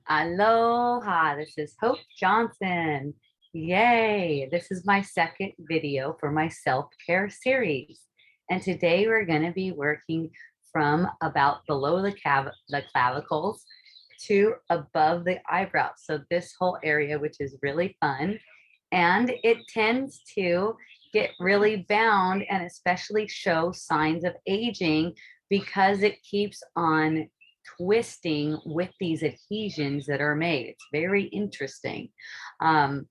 Aloha, this is Hope Johnson. Yay, this is my second video for my self-care series. And today we're going to be working from about below the clavicles to above the eyebrows. So this whole area, which is really fun. And it tends to get really bound and especially show signs of aging because it keeps on twisting with these adhesions that are made. It's very interesting. I'm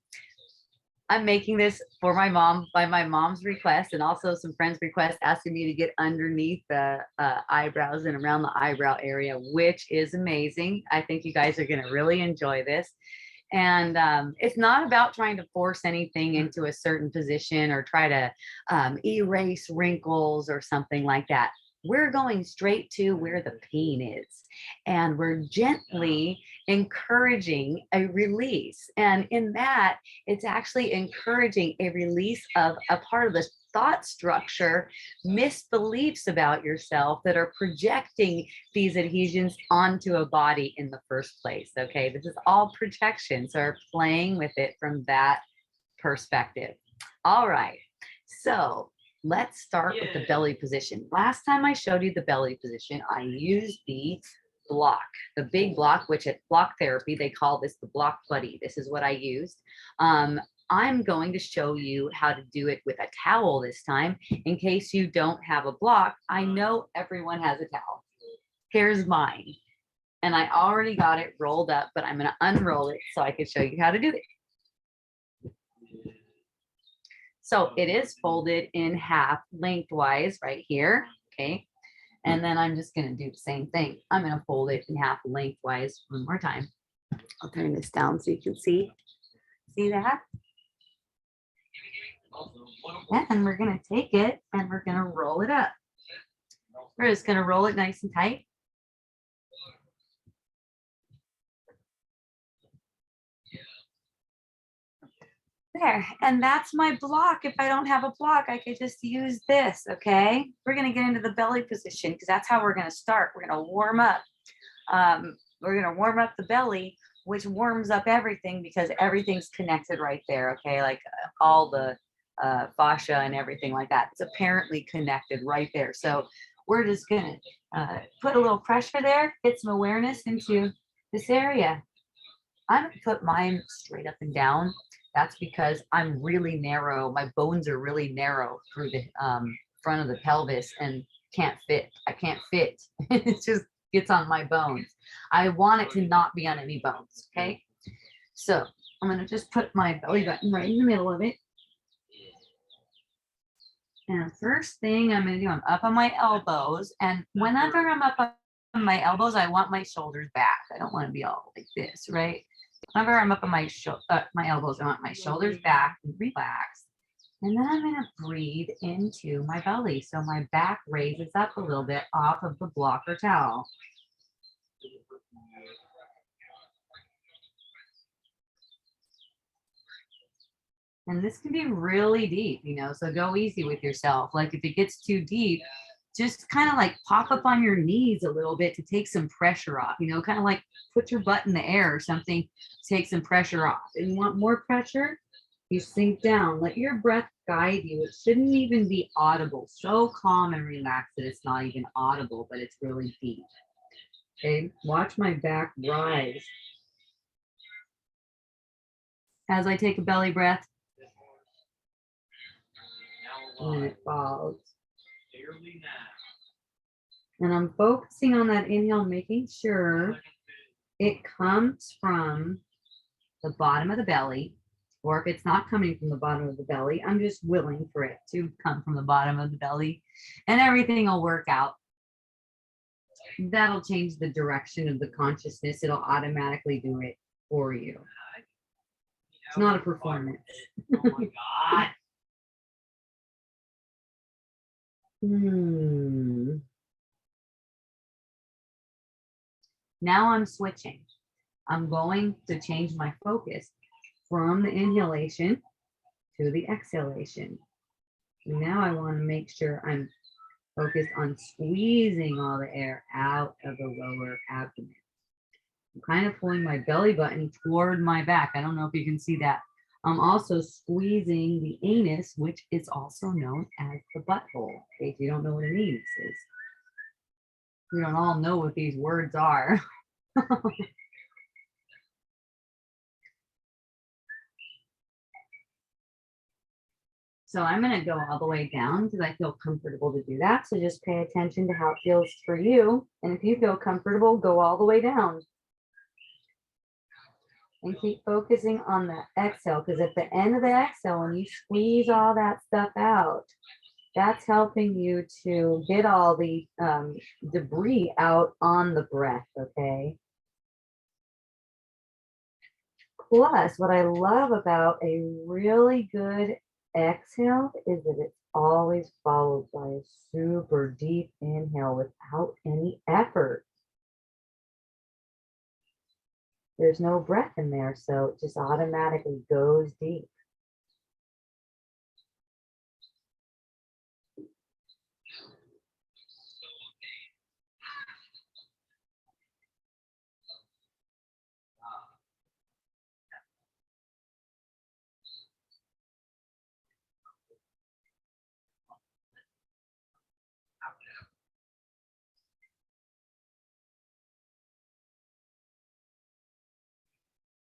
making this for my mom by my mom's request and also some friends' request asking me to get underneath the eyebrows and around the eyebrow area, which is amazing. I think you guys are going to really enjoy this. And it's not about trying to force anything into a certain position or try to erase wrinkles or something like that. We're going straight to where the pain is, and we're gently encouraging a release. And in that, it's actually encouraging a release of a part of the thought structure, misbeliefs about yourself that are projecting these adhesions onto a body in the first place. Okay, this is all projection. So we're playing with it from that perspective. All right, so let's start with the belly position. Last time I showed you the belly position, I used the block, the big block, which at block therapy, they call this the block buddy. This is what I used. I'm going to show you how to do it with a towel this time in case you don't have a block. I know everyone has a towel. Here's mine. And I already got it rolled up, but I'm going to unroll it so I can show you how to do it. So it is folded in half lengthwise right here, okay? And then I'm just gonna do the same thing. I'm gonna fold it in half lengthwise one more time. I'll turn this down so you can see. See that? And we're gonna take it and we're gonna roll it up. We're just gonna roll it nice and tight. There, and that's my block. If I don't have a block, I could just use this, okay? We're gonna get into the belly position because that's how we're gonna start. We're gonna warm up. We're gonna warm up the belly, which warms up everything because everything's connected right there, okay? Like all the fascia and everything like that. It's apparently connected right there. So we're just gonna put a little pressure there, get some awareness into this area. I'm gonna put mine straight up and down. That's because I'm really narrow. My bones are really narrow through the front of the pelvis and can't fit. I can't fit. It just gets on my bones. I want it to not be on any bones, okay? So I'm gonna just put my belly button right in the middle of it. And first thing I'm gonna do, I'm up on my elbows. And whenever I'm up on my elbows, I want my shoulders back. I don't want to be all like this, right? Whenever I'm up on my elbows, I want my shoulders back and relax. And then I'm going to breathe into my belly. So my back raises up a little bit off of the block or towel. And this can be really deep, you know, so go easy with yourself. Like if it gets too deep, just kind of like pop up on your knees a little bit to take some pressure off, you know, kind of like put your butt in the air or something, take some pressure off. And you want more pressure, you sink down, let your breath guide you. It shouldn't even be audible. So calm and relaxed that it's not even audible, but it's really deep. Okay, watch my back rise. As I take a belly breath, and it falls. And I'm focusing on that inhale, making sure it comes from the bottom of the belly, or if it's not coming from the bottom of the belly, I'm just willing for it to come from the bottom of the belly and everything will work out. That'll change the direction of the consciousness. It'll automatically do it for you. It's not a performance. Oh my God. Now I'm switching. I'm going to change my focus from the inhalation to the exhalation. And now I want to make sure I'm focused on squeezing all the air out of the lower abdomen. I'm kind of pulling my belly button toward my back. I don't know if you can see that. I'm also squeezing the anus, which is also known as the butthole. In case you don't know what an anus is. We don't all know what these words are. So I'm going to go all the way down because I feel comfortable to do that. So just pay attention to how it feels for you. And if you feel comfortable, go all the way down. And keep focusing on the exhale, because at the end of the exhale, when you squeeze all that stuff out, that's helping you to get all the debris out on the breath, okay? Plus, what I love about a really good exhale is that it's always followed by a super deep inhale without any effort. There's no breath in there, so it just automatically goes deep.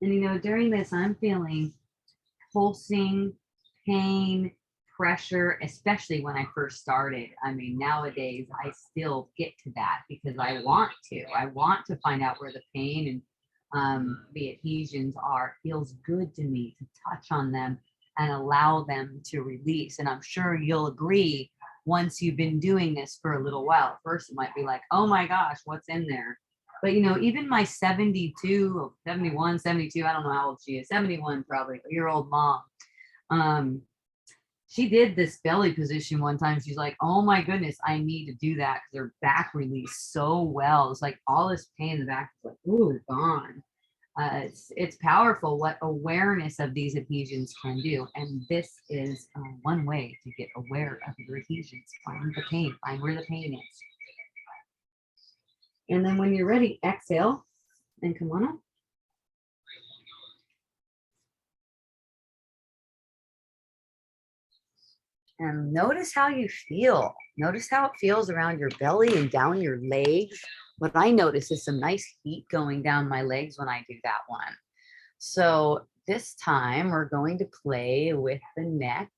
And you know, during this, I'm feeling pulsing, pain, pressure, especially when I first started. I mean, nowadays I still get to that because I want to. I want to find out where the pain and the adhesions are. It feels good to me to touch on them and allow them to release. And I'm sure you'll agree once you've been doing this for a little while. First, it might be like, oh my gosh, what's in there? But you know, even my 72, 71, 72, I don't know how old she is, 71 probably, a year old mom. Um, she did this belly position one time. She's like, oh my goodness, I need to do that because her back released so well. It's like all this pain in the back is like, ooh, gone. It's powerful what awareness of these adhesions can do. And this is one way to get aware of your adhesions. Find the pain, find where the pain is. And then when you're ready, exhale and come on up. And notice how you feel. Notice how it feels around your belly and down your legs. What I notice is some nice heat going down my legs when I do that one. So this time we're going to play with the neck.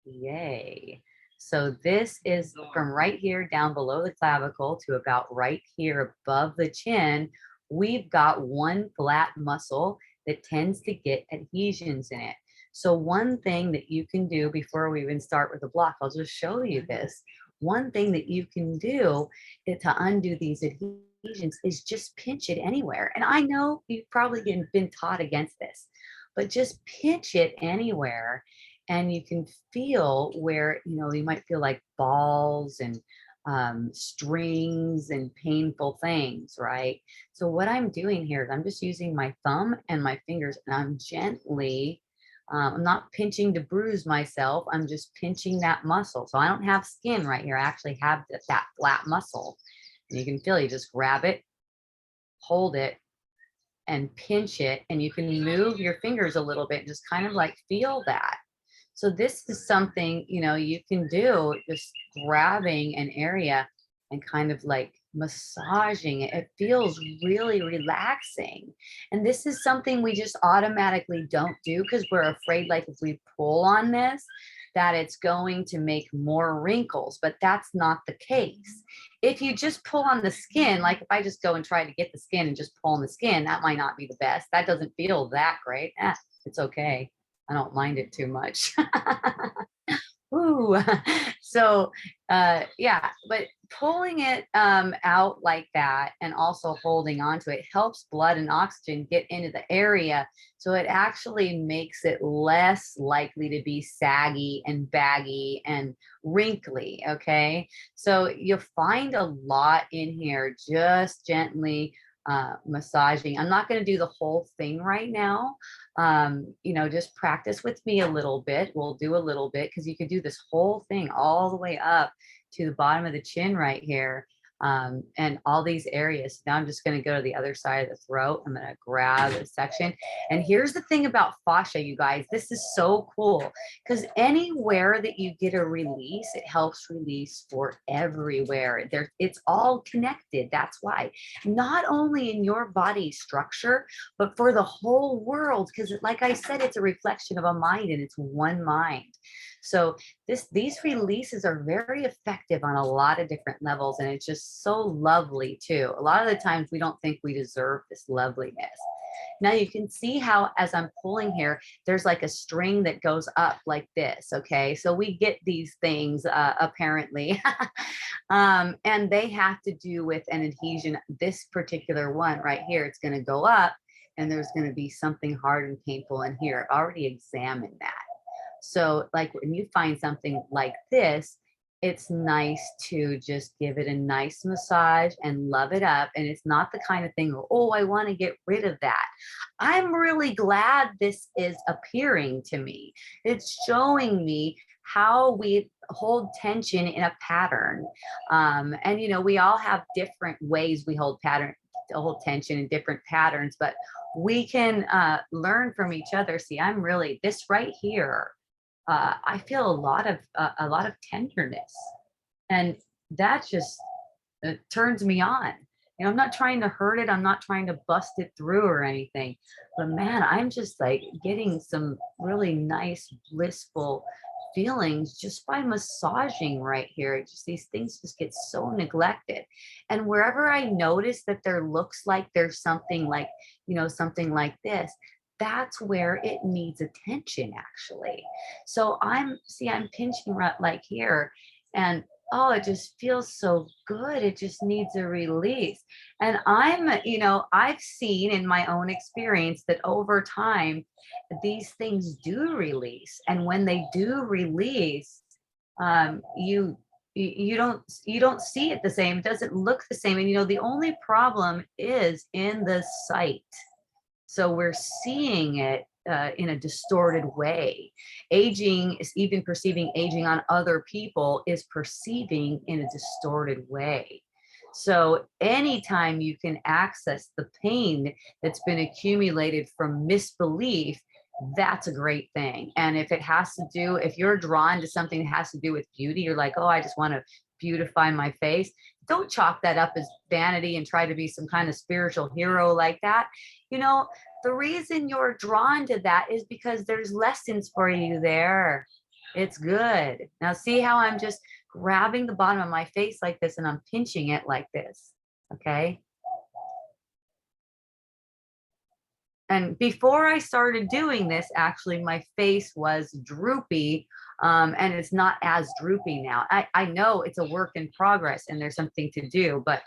Yay. So this is from right here down below the clavicle to about right here above the chin. We've got one flat muscle that tends to get adhesions in it. So one thing that you can do before we even start with the block, I'll just show you this. One thing that you can do to undo these adhesions is just pinch it anywhere. And I know you've probably been taught against this, but just pinch it anywhere and you can feel where, you know, you might feel like balls and strings and painful things, right? So what I'm doing here is I'm just using my thumb and my fingers and I'm gently, I'm not pinching to bruise myself. I'm just pinching that muscle. So I don't have skin right here. I actually have that flat muscle. And you can feel, you just grab it, hold it, and pinch it. And you can move your fingers a little bit, and just kind of like feel that. So this is something, you know, you can do, just grabbing an area and kind of like massaging it. It feels really relaxing. And this is something we just automatically don't do because we're afraid, like if we pull on this, that it's going to make more wrinkles, but that's not the case. If you just pull on the skin, like if I just go and try to get the skin and just pull on the skin, that might not be the best. That doesn't feel that great. It's okay. I don't mind it too much. Ooh. So yeah, but pulling it out like that and also holding on to it helps blood and oxygen get into the area. So it actually makes it less likely to be saggy and baggy and wrinkly. Okay. So you'll find a lot in here just gently massaging. I'm not going to do the whole thing right now. You know, just practice with me a little bit. We'll do a little bit because you can do this whole thing all the way up to the bottom of the chin right here. and all these areas. Now I'm just going to go to the other side of the throat. I'm going to grab a section. And here's the thing about fascia, you guys. This is so cool because anywhere that you get a release, it helps release for everywhere. It's all connected. That's why. Not only in your body structure, but for the whole world. Because like I said, it's a reflection of a mind and it's one mind. So these releases are very effective on a lot of different levels, and it's just so lovely too. A lot of the times we don't think we deserve this loveliness. Now you can see how as I'm pulling here, there's like a string that goes up like this. Okay, so we get these things apparently, and they have to do with an adhesion. This particular one right here, it's going to go up, and there's going to be something hard and painful in here. I've already examined that. So like when you find something like this, it's nice to just give it a nice massage and love it up. And it's not the kind of thing, oh, I want to get rid of that. I'm really glad this is appearing to me. It's showing me how we hold tension in a pattern. And, you know, we all have different ways we hold tension in different patterns, but we can learn from each other. See, I'm really, this right here, I feel a lot of tenderness, and that just turns me on. You know, I'm not trying to hurt it. I'm not trying to bust it through or anything, but man, I'm just like getting some really nice, blissful feelings just by massaging right here. Just these things just get so neglected. And wherever I notice that there looks like there's something like, you know, something like this, that's where it needs attention actually. So I'm pinching right like here, and oh, it just feels so good. It just needs a release. And you know, I've seen in my own experience that over time, these things do release. And when they do release, you don't see it the same. It doesn't look the same. And you know, the only problem is in the sight. So we're seeing it in a distorted way. Aging is even perceiving aging on other people is perceiving in a distorted way. So anytime you can access the pain that's been accumulated from misbelief, that's a great thing. And if it has to do, if you're drawn to something that has to do with beauty, you're like, oh, I just want to beautify my face. Don't chalk that up as vanity and try to be some kind of spiritual hero like that. You know, the reason you're drawn to that is because there's lessons for you there. It's good. Now see how I'm just grabbing the bottom of my face like this and I'm pinching it like this. Okay. And before I started doing this, actually, my face was droopy, and it's not as droopy now. I know it's a work in progress and there's something to do, but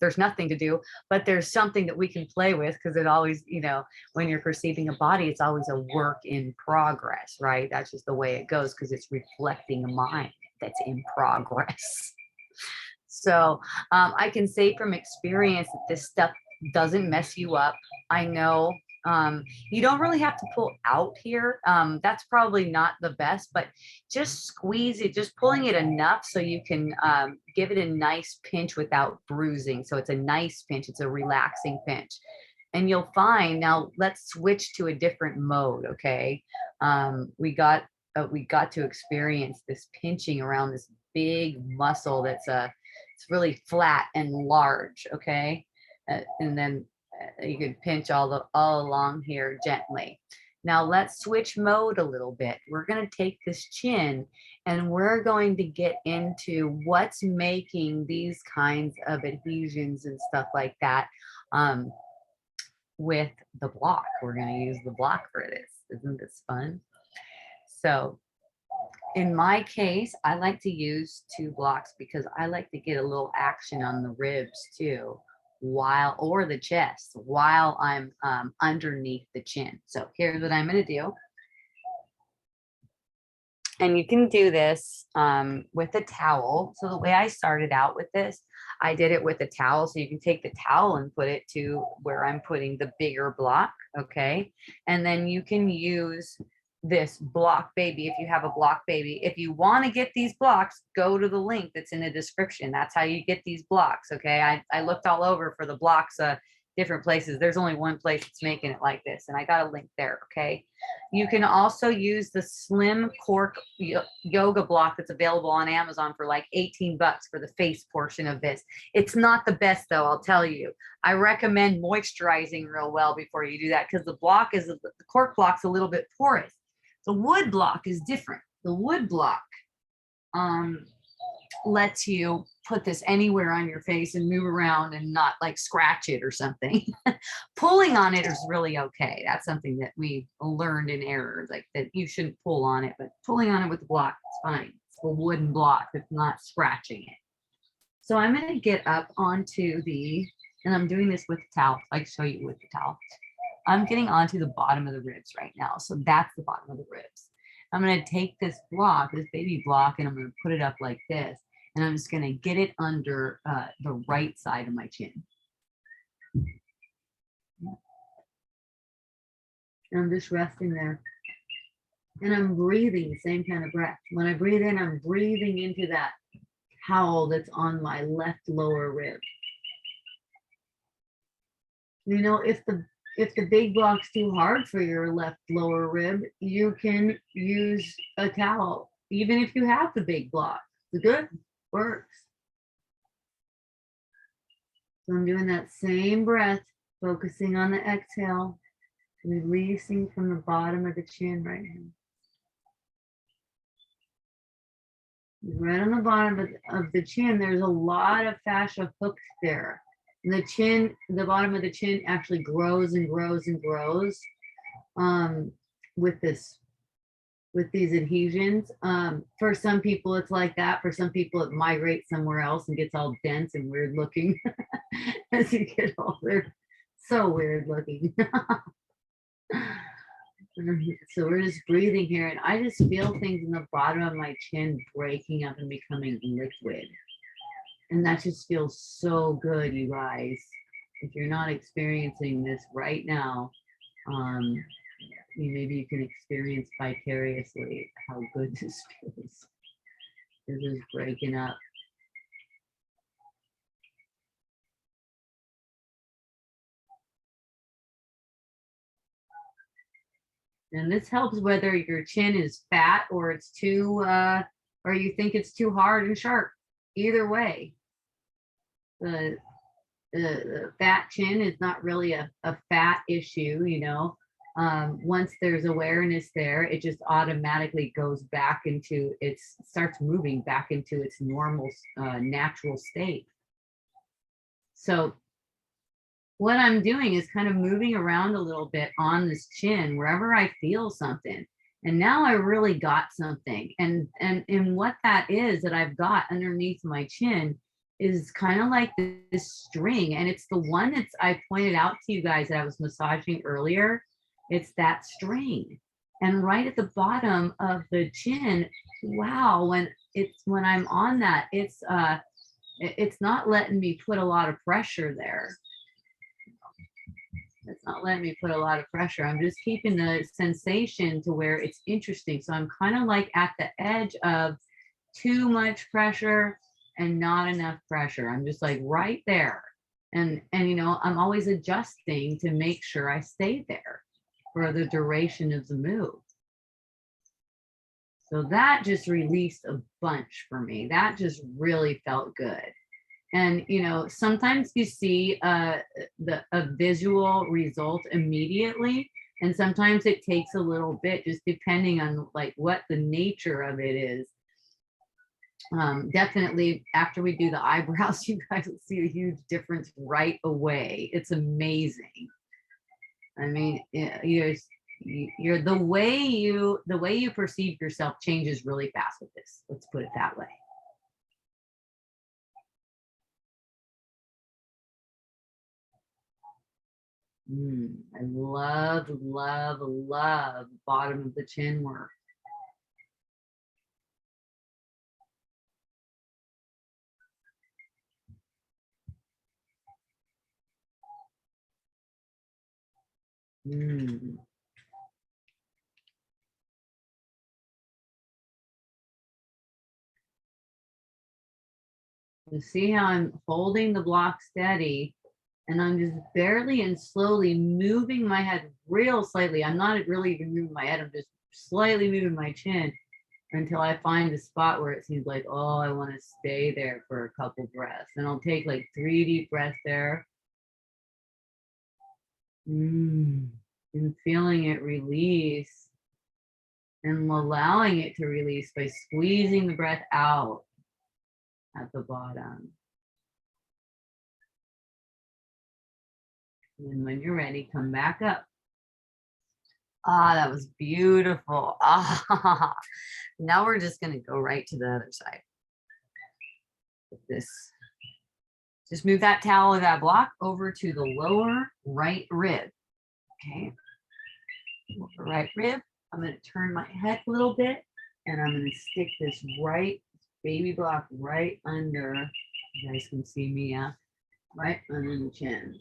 there's nothing to do, but there's something that we can play with because it always, you know, when you're perceiving a body, it's always a work in progress, right? That's just the way it goes because it's reflecting a mind that's in progress. So I can say from experience that this stuff doesn't mess you up. I know you don't really have to pull out here. That's probably not the best, but just squeeze it, just pulling it enough so you can give it a nice pinch without bruising. So it's a nice pinch. It's a relaxing pinch. And you'll find, now let's switch to a different mode, okay? We got to experience this pinching around this big muscle that's it's really flat and large, okay? And then you can pinch all along here gently. Now let's switch mode a little bit. We're going to take this chin and we're going to get into what's making these kinds of adhesions and stuff like that with the block. We're going to use the block for this. Isn't this fun? So in my case, I like to use 2 blocks because I like to get a little action on the ribs too, or the chest while I'm underneath the chin. So here's what I'm going to do. And you can do this with a towel. So the way I started out with this, I did it with a towel. So you can take the towel and put it to where I'm putting the bigger block. Okay. And then you can use this block baby. If you have a block baby, if you want to get these blocks, go to the link that's in the description. That's how you get these blocks. Okay. I looked all over for the blocks, different places. There's only one place that's making it like this, and I got a link there. Okay. You can also use the slim cork yoga block that's available on Amazon for like 18 bucks for the face portion of this. It's not the best though, I'll tell you. I recommend moisturizing real well before you do that, because the cork block's a little bit porous. The wood block is different. The wood block lets you put this anywhere on your face and move around and not like scratch it or something. Pulling on it is really okay. That's something that we learned in error, like that you shouldn't pull on it, but pulling on it with the block is fine. It's a wooden block that's not scratching it. So I'm going to get up onto and I'm doing this with the towel. I can show you with the towel. I'm getting onto the bottom of the ribs right now. So that's the bottom of the ribs. I'm going to take this block, this baby block, and I'm going to put it up like this. And I'm just going to get it under the right side of my chin. And I'm just resting there. And I'm breathing the same kind of breath. When I breathe in, I'm breathing into that towel that's on my left lower rib. You know, if the big block's too hard for your left lower rib, you can use a towel, even if you have the big block. It's good. Works. So I'm doing that same breath, focusing on the exhale, releasing from the bottom of the chin right now. Right on the bottom of the chin, there's a lot of fascia hooked there. The bottom of the chin actually grows and grows and grows with these adhesions. For some people it's like that. For some people it migrates somewhere else and gets all dense and weird looking as you get older. So weird looking. So we're just breathing here, and I just feel things in the bottom of my chin breaking up and becoming liquid. And that just feels so good, you guys. If you're not experiencing this right now, maybe you can experience vicariously how good this feels. This is breaking up. And this helps whether your chin is fat or it's too, or you think it's too hard and sharp. Either way, the fat chin is not really a fat issue, you know. Once there's awareness there, it just automatically goes back into starts moving back into its normal, natural state. So what I'm doing is kind of moving around a little bit on this chin wherever I feel something. And now I really got something. And what that is that I've got underneath my chin is kind of like this string. And it's the one that's I pointed out to you guys that I was massaging earlier. It's that string. And right at the bottom of the chin, wow, when I'm on that, it's not letting me put a lot of pressure there. It's not letting me put a lot of pressure. I'm just keeping the sensation to where it's interesting. So I'm kind of like at the edge of too much pressure and not enough pressure. I'm just like right there. And you know, I'm always adjusting to make sure I stay there for the duration of the move. So that just released a bunch for me. That just really felt good. And, you know, sometimes you see a visual result immediately, and sometimes it takes a little bit, just depending on like what the nature of it is. Definitely after we do the eyebrows, you guys will see a huge difference right away. It's amazing. I mean, you're the way you perceive yourself changes really fast with this. Let's put it that way. I love, love, love bottom of the chin work. You see how I'm holding the block steady and I'm just barely and slowly moving my head real slightly. I'm not really even moving my head. I'm just slightly moving my chin until I find a spot where it seems like, oh, I want to stay there for a couple breaths. And I'll take like 3 deep breaths there. And feeling it release and allowing it to release by squeezing the breath out at the bottom. And when you're ready, come back up. Ah, that was beautiful. Ah, now we're just going to go right to the other side. With this, just move that towel or that block over to the lower right rib. Okay. Lower right rib. I'm going to turn my head a little bit and I'm going to stick this baby block right under. You guys can see me, yeah? Right under the chin.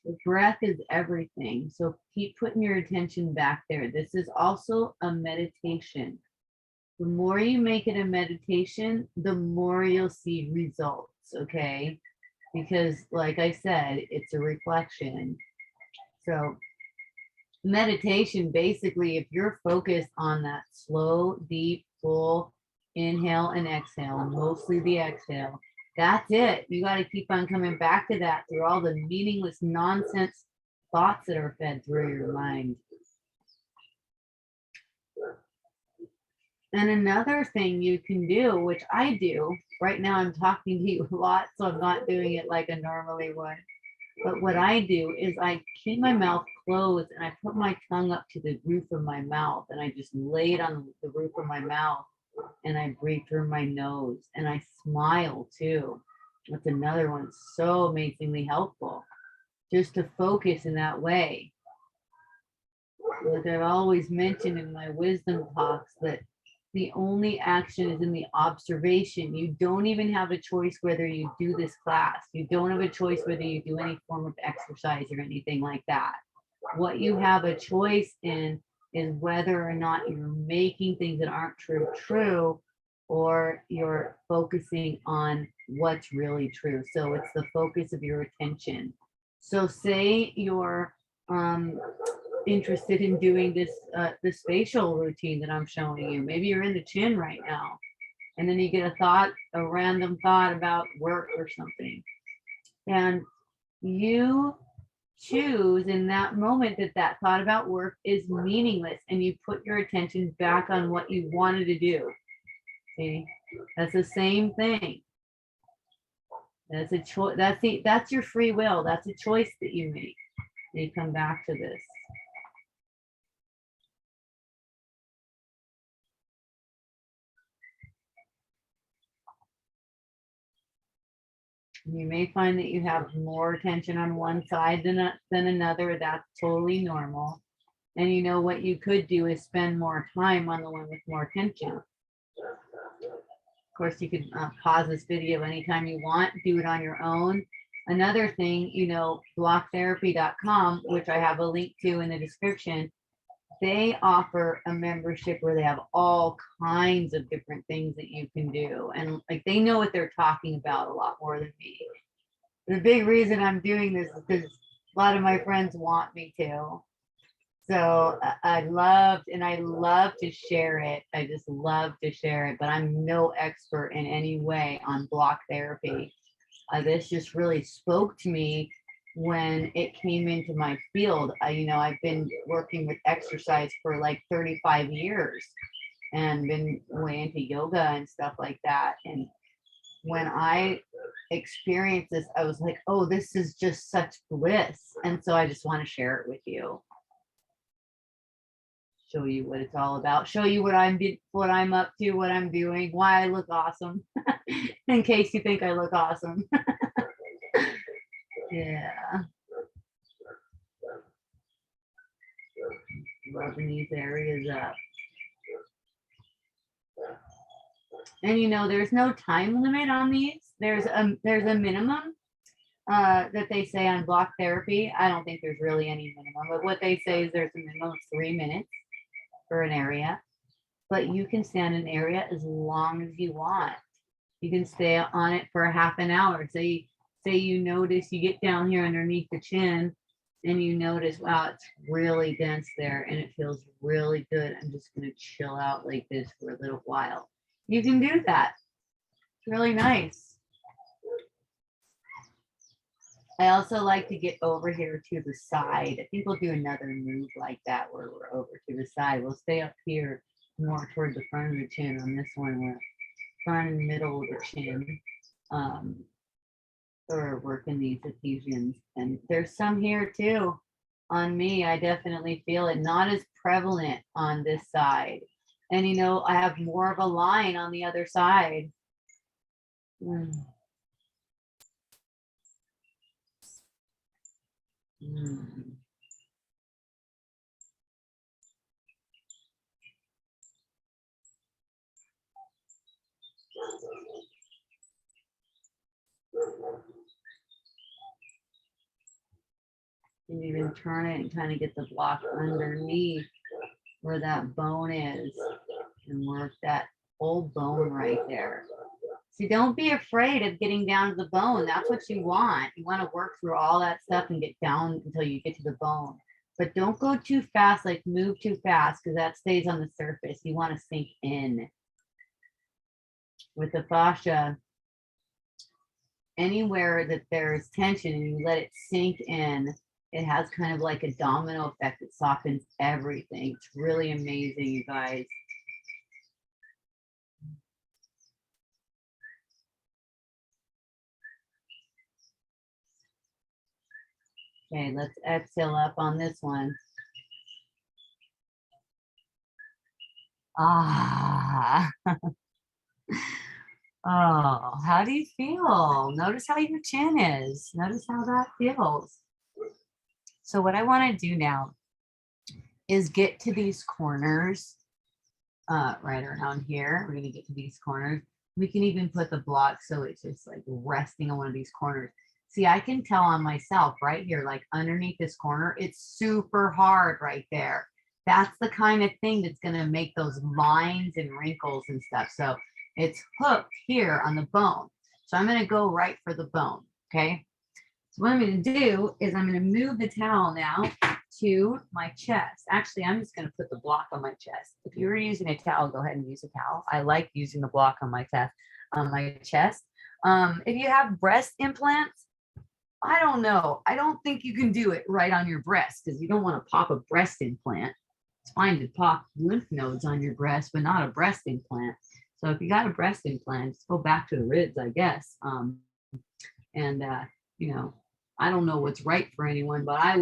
The breath is everything. So keep putting your attention back there. This is also a meditation. The more you make it a meditation, the more you'll see results, okay? Because like I said, it's a reflection. So meditation, basically, if you're focused on that slow, deep, full inhale and exhale, mostly the exhale, that's it. You got to keep on coming back to that through all the meaningless nonsense thoughts that are fed through your mind. And another thing you can do, which I do, right now I'm talking to you a lot, so I'm not doing it like I normally would. But what I do is I keep my mouth closed and I put my tongue up to the roof of my mouth and I just lay it on the roof of my mouth and I breathe through my nose and I smile too. That's another one so amazingly helpful, just to focus in that way. Like I've always mentioned in my wisdom talks, that the only action is in the observation. You don't even have a choice whether you do this class. You don't have a choice whether you do any form of exercise or anything like that. What you have a choice in is whether or not you're making things that aren't true, or you're focusing on what's really true. So it's the focus of your attention. So say you're interested in doing this facial routine that I'm showing you. Maybe you're in the chin right now, and then you get a random thought about work or something, and you choose in that moment that thought about work is meaningless, and you put your attention back on what you wanted to do. See, that's the same thing. That's a choice. That's your free will. That's a choice that you make. You come back to this. You may find that you have more attention on one side than another. That's totally normal. And you know what you could do is spend more time on the one with more attention. Of course, you could pause this video anytime you want, do it on your own. Another thing, blocktherapy.com, which I have a link to in the description, they offer a membership where they have all kinds of different things that you can do. And like, they know what they're talking about a lot more than me. The big reason I'm doing this is because a lot of my friends want me to. So I love to share it. I just love to share it, but I'm no expert in any way on block therapy. This just really spoke to me when it came into my field. I've been working with exercise for like 35 years and been way into yoga and stuff like that. And when I experienced this, I was like, oh, this is just such bliss. And so I just want to share it with you. Show you what it's all about, show you what I'm up to, what I'm doing, why I look awesome, in case you think I look awesome. Yeah. Rubbing these areas up. And you know, there's no time limit on these. There's a minimum that they say on block therapy. I don't think there's really any minimum, but what they say is there's a minimum of 3 minutes for an area, but you can stay on an area as long as you want. You can stay on it for a half an hour. Say you notice, you get down here underneath the chin and you notice, wow, it's really dense there and it feels really good. I'm just going to chill out like this for a little while. You can do that. It's really nice. I also like to get over here to the side. I think we'll do another move like that where we're over to the side. We'll stay up here more toward the front of the chin. On this one, we're front and middle of the chin. Or working these adhesions. And there's some here too. On me, I definitely feel it. Not as prevalent on this side. And you know, I have more of a line on the other side. Mm. Mm. You can even turn it and kind of get the block underneath where that bone is and work that whole bone right there. See, don't be afraid of getting down to the bone. That's what you want. You want to work through all that stuff and get down until you get to the bone. But don't go too fast, like move too fast, because that stays on the surface. You want to sink in. With the fascia, anywhere that there's tension and you let it sink in, it has kind of like a domino effect. It softens everything. It's really amazing, you guys. Okay, let's exhale up on this one. Ah. Oh, how do you feel? Notice how your chin is. Notice how that feels. So what I want to do now is get to these corners right around here. We're going to get to these corners. We can even put the block so it's just like resting on one of these corners. See, I can tell on myself right here, like underneath this corner, it's super hard right there. That's the kind of thing that's going to make those lines and wrinkles and stuff. So it's hooked here on the bone. So I'm going to go right for the bone. Okay. So what I'm going to do is I'm going to move the towel now to my chest. Actually, I'm just going to put the block on my chest. If you were using a towel, go ahead and use a towel. I like using the block on my chest. If you have breast implants, I don't know. I don't think you can do it right on your breast because you don't want to pop a breast implant. It's fine to pop lymph nodes on your breast, but not a breast implant. So if you got a breast implant, just go back to the ribs, I guess. You know, I don't know what's right for anyone, but I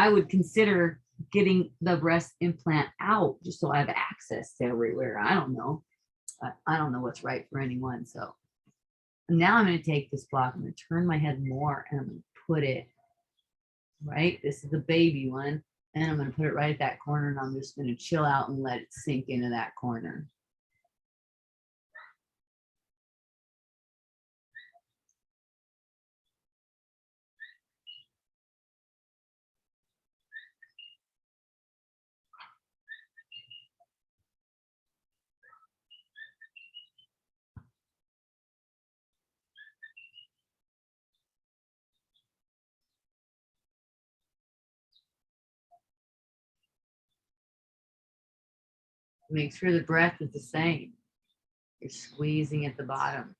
would consider getting the breast implant out just so I have access to everywhere. I don't know. I don't know what's right for anyone. So now I'm going to take this block. I'm going to turn my head more and I'm going to put it right. This is the baby one. And I'm going to put it right at that corner and I'm just going to chill out and let it sink into that corner. Make sure the breath is the same. You're squeezing at the bottom.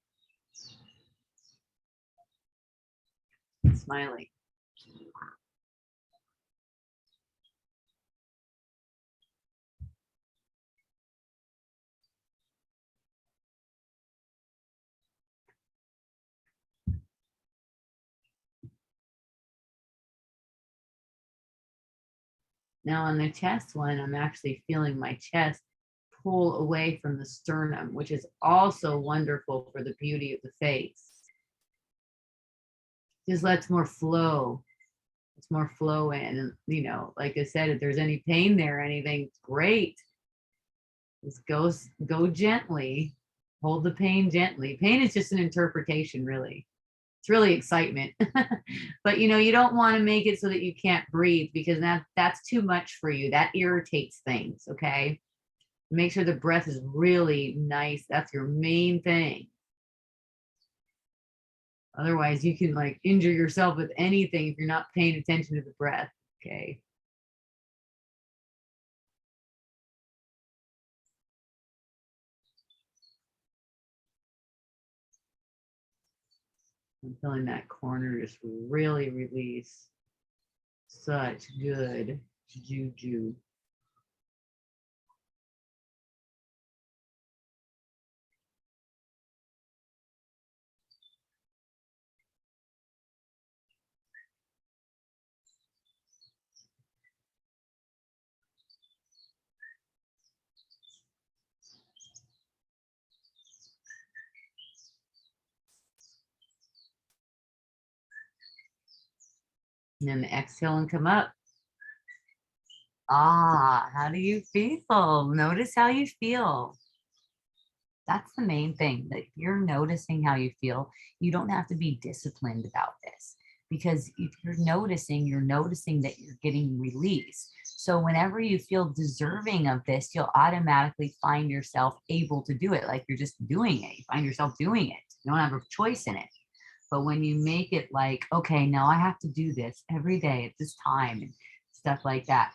Smiling. Now on the chest one, I'm actually feeling my chest pull away from the sternum, which is also wonderful for the beauty of the face. Just lets more flow. It's more flow in. And, you know, like I said, if there's any pain there or anything, great. Just go gently, hold the pain gently. Pain is just an interpretation, really. It's really excitement. But you know, you don't want to make it so that you can't breathe, because that's too much for you. That irritates things, okay? Make sure the breath is really nice. That's your main thing. Otherwise, you can like injure yourself with anything if you're not paying attention to the breath, okay? I'm feeling that corner just really release such good juju. And then exhale and come up. Ah, how do you feel? Notice how you feel. That's the main thing, that you're noticing how you feel. You don't have to be disciplined about this, because if you're noticing that you're getting release. So whenever you feel deserving of this, you'll automatically find yourself able to do it. Like you're just doing it. You find yourself doing it. You don't have a choice in it. But when you make it like, okay, now I have to do this every day at this time and stuff like that.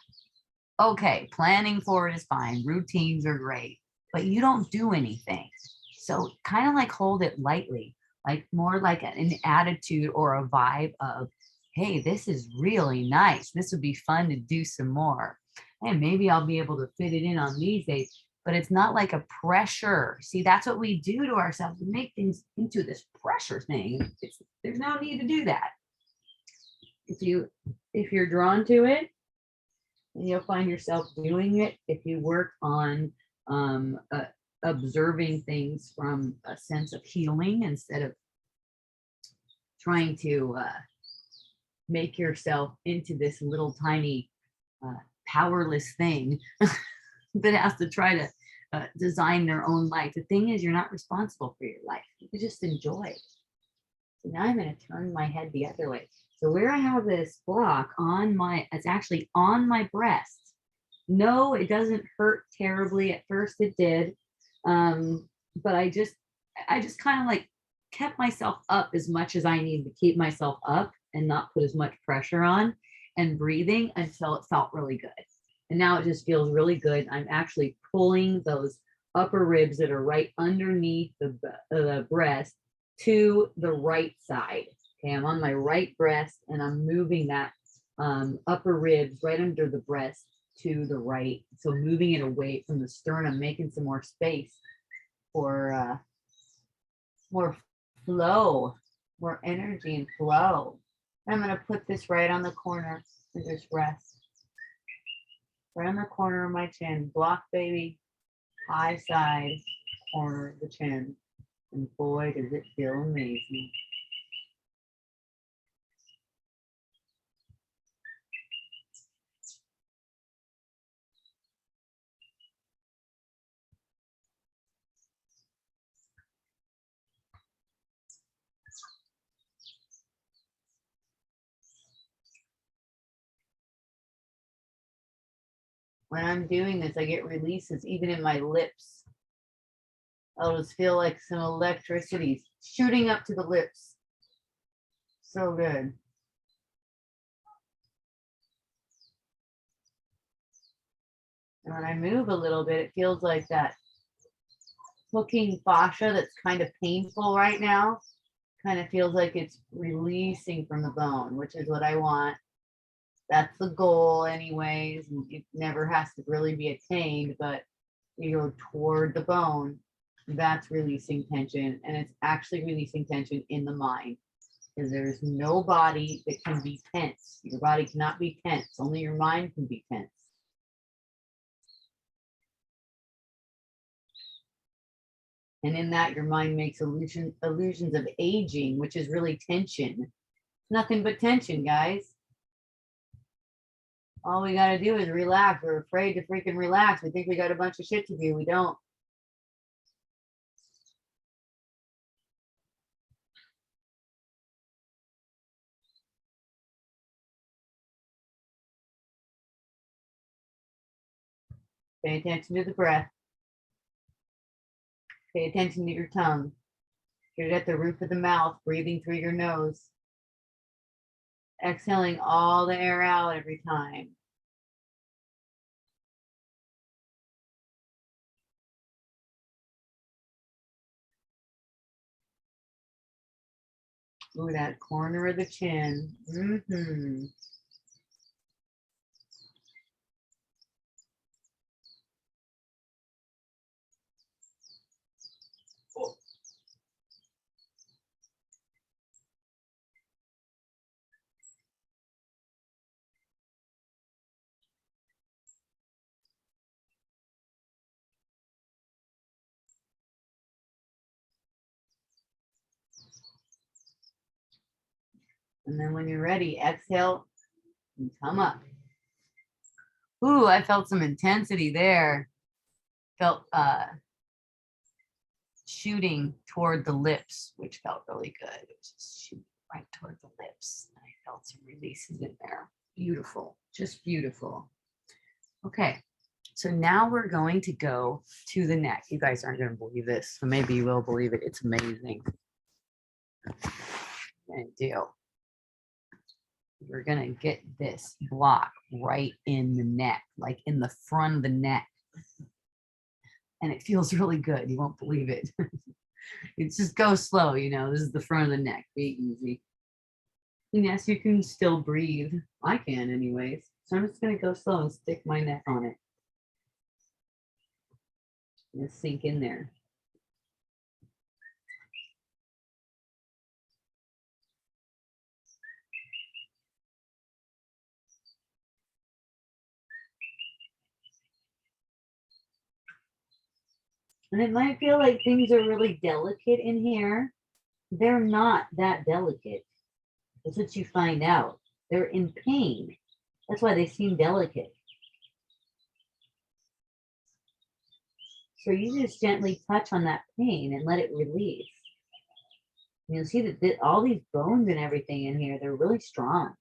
Okay, planning for it is fine. Routines are great, but you don't do anything. So kind of like hold it lightly, like more like an attitude or a vibe of, hey, this is really nice. This would be fun to do some more. And maybe I'll be able to fit it in on these days, but it's not like a pressure. See, that's what we do to ourselves. We make things into this pressure thing. There's no need to do that. If you're drawn to it, and you'll find yourself doing it if you work on observing things from a sense of healing instead of trying to make yourself into this little tiny powerless thing that has to try to design their own life. The thing is, you're not responsible for your life. You can just enjoy it. So now I'm going to turn my head the other way. So where I have this block on it's actually on my breast. No, it doesn't hurt terribly. At first it did. But I just kind of like kept myself up as much as I needed to keep myself up and not put as much pressure on, and breathing until it felt really good. And now it just feels really good. I'm actually pulling those upper ribs that are right underneath the breast to the right side. Okay, I'm on my right breast and I'm moving that upper ribs right under the breast to the right. So moving it away from the sternum, making some more space for more flow, more energy and flow. I'm going to put this right on the corner and just rest. Right on the corner of my chin. Block, baby. High side, corner of the chin. And boy, does it feel amazing. When I'm doing this, I get releases even in my lips. I'll just feel like some electricity shooting up to the lips. So good. And when I move a little bit, it feels like that hooking fascia that's kind of painful right now, kind of feels like it's releasing from the bone, which is what I want. That's the goal anyways. It never has to really be attained, but you go toward the bone, that's releasing tension. And it's actually releasing tension in the mind, because there's no body that can be tense. Your body cannot be tense. Only your mind can be tense. And in that, your mind makes illusions of aging, which is really tension. Nothing but tension, guys. All we got to do is relax. We're afraid to freaking relax. We think we got a bunch of shit to do. We don't. Pay attention to the breath. Pay attention to your tongue. Get it at the roof of the mouth, breathing through your nose. Exhaling all the air out every time. Ooh, that corner of the chin. Mm-hmm. And then when you're ready, exhale and come up. Ooh, I felt some intensity there. Felt shooting toward the lips, which felt really good. It was just shooting right toward the lips. I felt some releases in there. Beautiful, just beautiful. Okay, so now we're going to go to the neck. You guys aren't going to believe this, so maybe you will believe it. It's amazing. I do. We're going to get this block right in the neck, like in the front of the neck. And it feels really good. You won't believe it. It's just go slow, you know. This is the front of the neck. Be easy. And yes, you can still breathe. I can anyways. So I'm just going to go slow and stick my neck on it. And sink in there. And it might feel like things are really delicate in here. They're not that delicate. That's what you find out. They're in pain. That's why they seem delicate. So you just gently touch on that pain and let it release. And you'll see that all these bones and everything in here, they're really strong.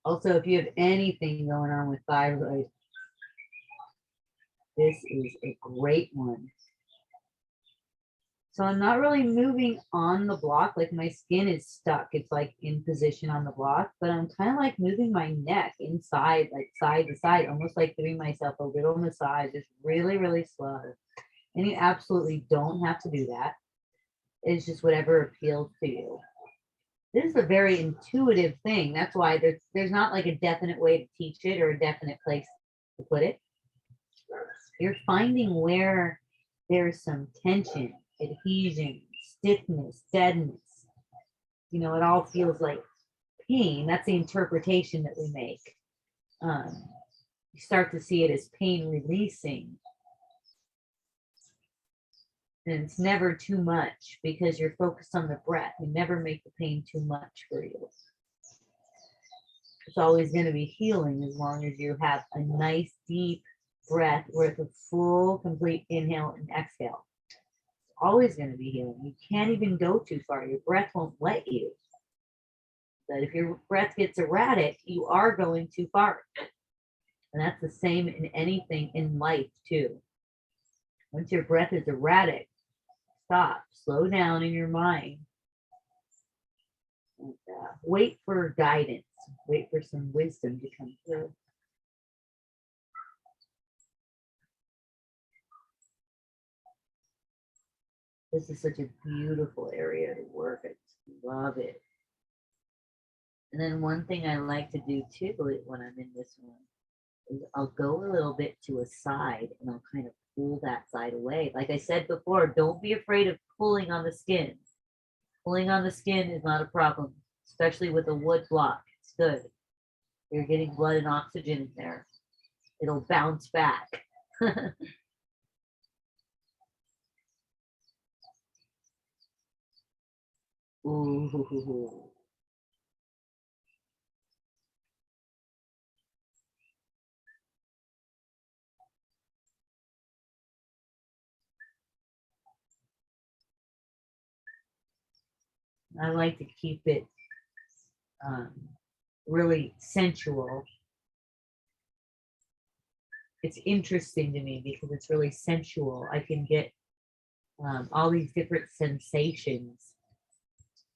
Also, if you have anything going on with thyroid, this is a great one. So I'm not really moving on the block, like my skin is stuck. It's like in position on the block, but I'm kind of like moving my neck inside, like side to side, almost like giving myself a little massage, just really, really slow. And you absolutely don't have to do that. It's just whatever appeals to you. This is a very intuitive thing. That's why there's not like a definite way to teach it or a definite place to put it. You're finding where there's some tension, adhesion, stiffness, deadness. You know, it all feels like pain. That's the interpretation that we make. You start to see it as pain releasing. And it's never too much because you're focused on the breath. You never make the pain too much for you. It's always going to be healing as long as you have a nice deep breath with a full, complete inhale and exhale. It's always going to be healing. You can't even go too far. Your breath won't let you. But if your breath gets erratic, you are going too far. And that's the same in anything in life too. Once your breath is erratic, stop, slow down in your mind. And, wait for guidance. Wait for some wisdom to come through. This is such a beautiful area to work. I just love it. And then one thing I like to do too when I'm in this one is I'll go a little bit to a side and I'll kind of pull that side away. Like I said before, don't be afraid of pulling on the skin. Pulling on the skin is not a problem, especially with a wood block. It's good. You're getting blood and oxygen in there. It'll bounce back. Ooh. I like to keep it um, really sensual. It's interesting to me because it's really sensual. I can get all these different sensations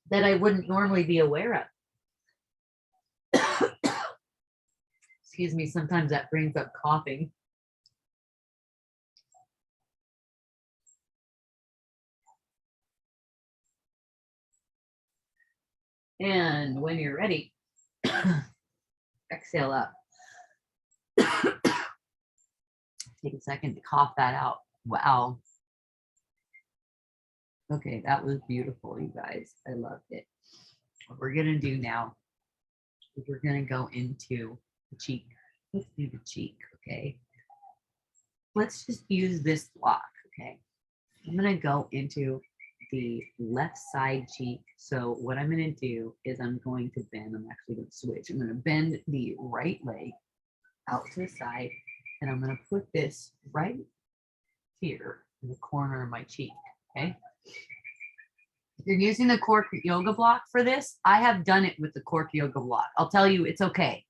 that I wouldn't normally be aware of. Excuse me, sometimes that brings up coughing. And when you're ready, exhale up. Take a second to cough that out. Wow. Okay, that was beautiful, you guys. I loved it. What we're gonna do now is we're gonna go into the cheek. Let's do the cheek, okay? Let's just use this block, okay? I'm gonna go into the left side cheek. So what I'm gonna do is I'm going to bend, I'm actually gonna switch. I'm gonna bend the right leg out to the side, and I'm gonna put this right here in the corner of my cheek, okay? If you're using the cork yoga block for this, I have done it with the cork yoga block. I'll tell you, it's okay.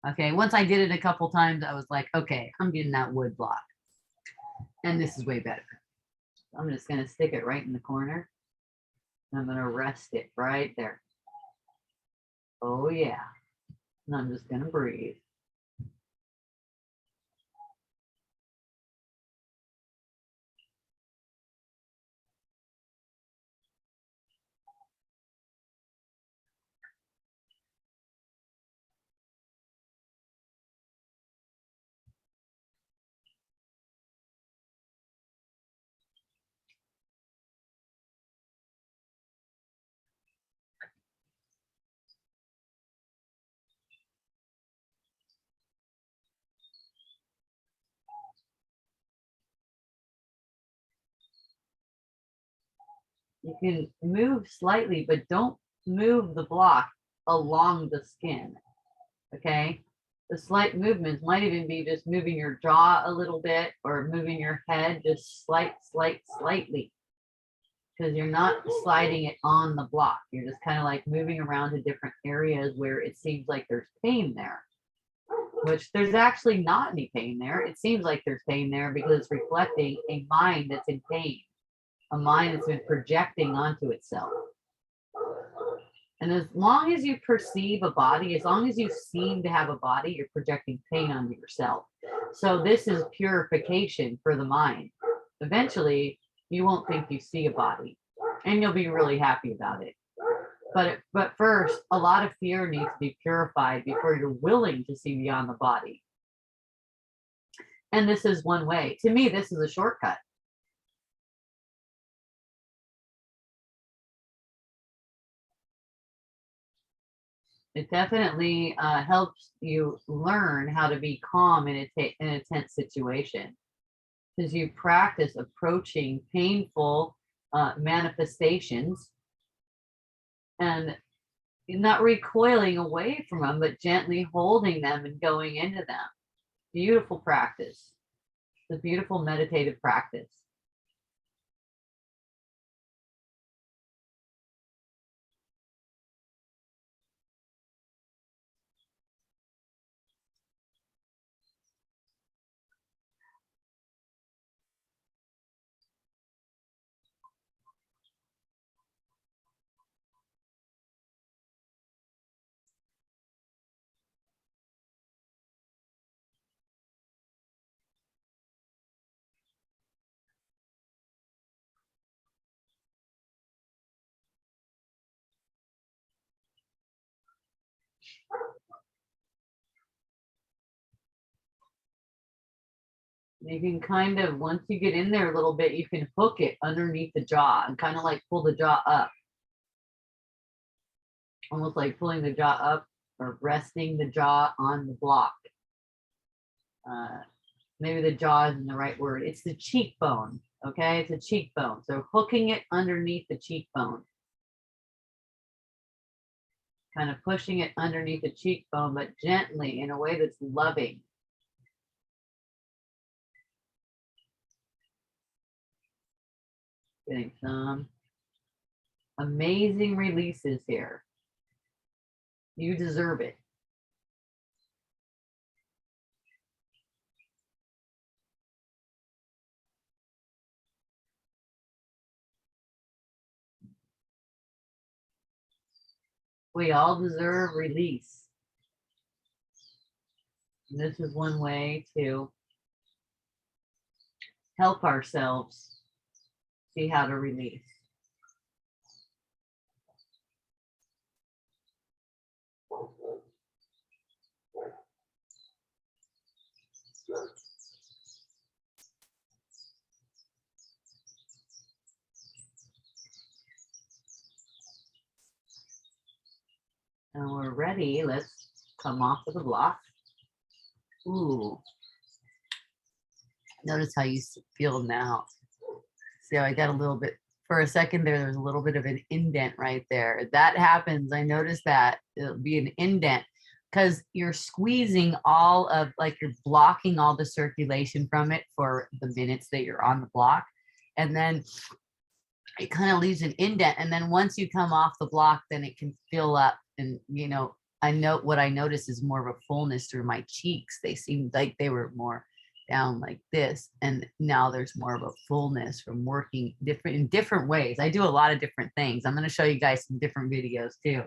Okay, once I did it a couple times, I was like, okay, I'm getting that wood block. And this is way better. I'm just gonna stick it right in the corner. I'm gonna rest it right there. Oh yeah. And I'm just gonna breathe. You can move slightly, but don't move the block along the skin. Okay. The slight movements might even be just moving your jaw a little bit or moving your head just slightly, because you're not sliding it on the block. You're just kind of like moving around to different areas where it seems like there's pain there, which there's actually not any pain there. It seems like there's pain there because it's reflecting a mind that's in pain, a mind that's been projecting onto itself. And as long as you perceive a body, as long as you seem to have a body, you're projecting pain onto yourself. So this is purification for the mind. Eventually, you won't think you see a body, and you'll be really happy about it. But first, a lot of fear needs to be purified before you're willing to see beyond the body. And this is one way. To me, this is a shortcut. It definitely helps you learn how to be calm in a tense situation, because you practice approaching painful manifestations and not recoiling away from them, but gently holding them and going into them. Beautiful practice. It's a beautiful meditative practice. You can kind of, once you get in there a little bit, you can hook it underneath the jaw and kind of like pull the jaw up. Almost like pulling the jaw up or resting the jaw on the block. Maybe the jaw isn't the right word. It's the cheekbone. Okay, it's a cheekbone. So hooking it underneath the cheekbone. kind of pushing it underneath the cheekbone, but gently in a way that's loving. Getting some amazing releases here. You deserve it. We all deserve release. And this is one way to help ourselves see how to release. And we're ready. Let's come off of the block. Ooh. Notice how you feel now. See how I got a little bit, for a second there's a little bit of an indent right there. That happens. I noticed that it'll be an indent because you're squeezing all of, like you're blocking all the circulation from it for the minutes that you're on the block. And then it kind of leaves an indent. And then once you come off the block, then it can fill up. And, you know, I know what I noticed is more of a fullness through my cheeks. They seemed like they were more down like this. And now there's more of a fullness from working in different ways. I do a lot of different things. I'm going to show you guys some different videos too.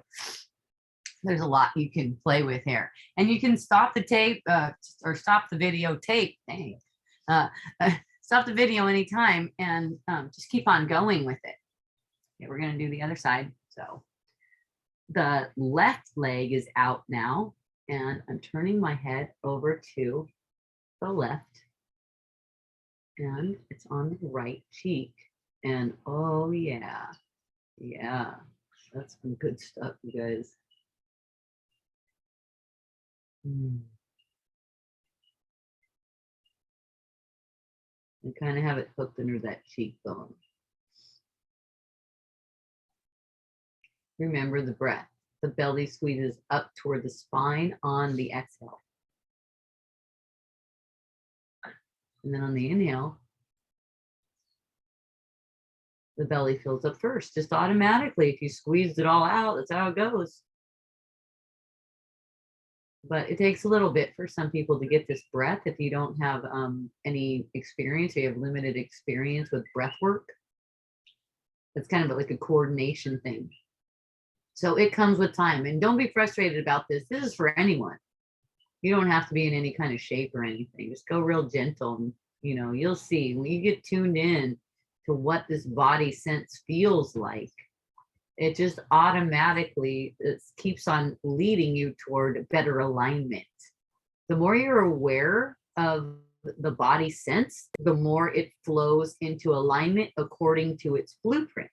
There's a lot you can play with here. And you can stop the tape or stop the video tape. Dang. Stop the video anytime and just keep on going with it. Okay, we're going to do the other side. So the left leg is out now, and I'm turning my head over to the left, and it's on the right cheek. And oh yeah, that's some good stuff, you guys. And kind of have it hooked under that cheekbone. Remember the breath. The belly squeezes up toward the spine on the exhale. And then on the inhale, the belly fills up first, just automatically. If you squeezed it all out, that's how it goes. But it takes a little bit for some people to get this breath. If you don't have any experience, or you have limited experience with breath work, it's kind of like a coordination thing. So it comes with time, and don't be frustrated about this. This is for anyone. You don't have to be in any kind of shape or anything. Just go real gentle, and you know, you'll see when you get tuned in to what this body sense feels like, it just automatically keeps on leading you toward better alignment. The more you're aware of the body sense, the more it flows into alignment according to its blueprint.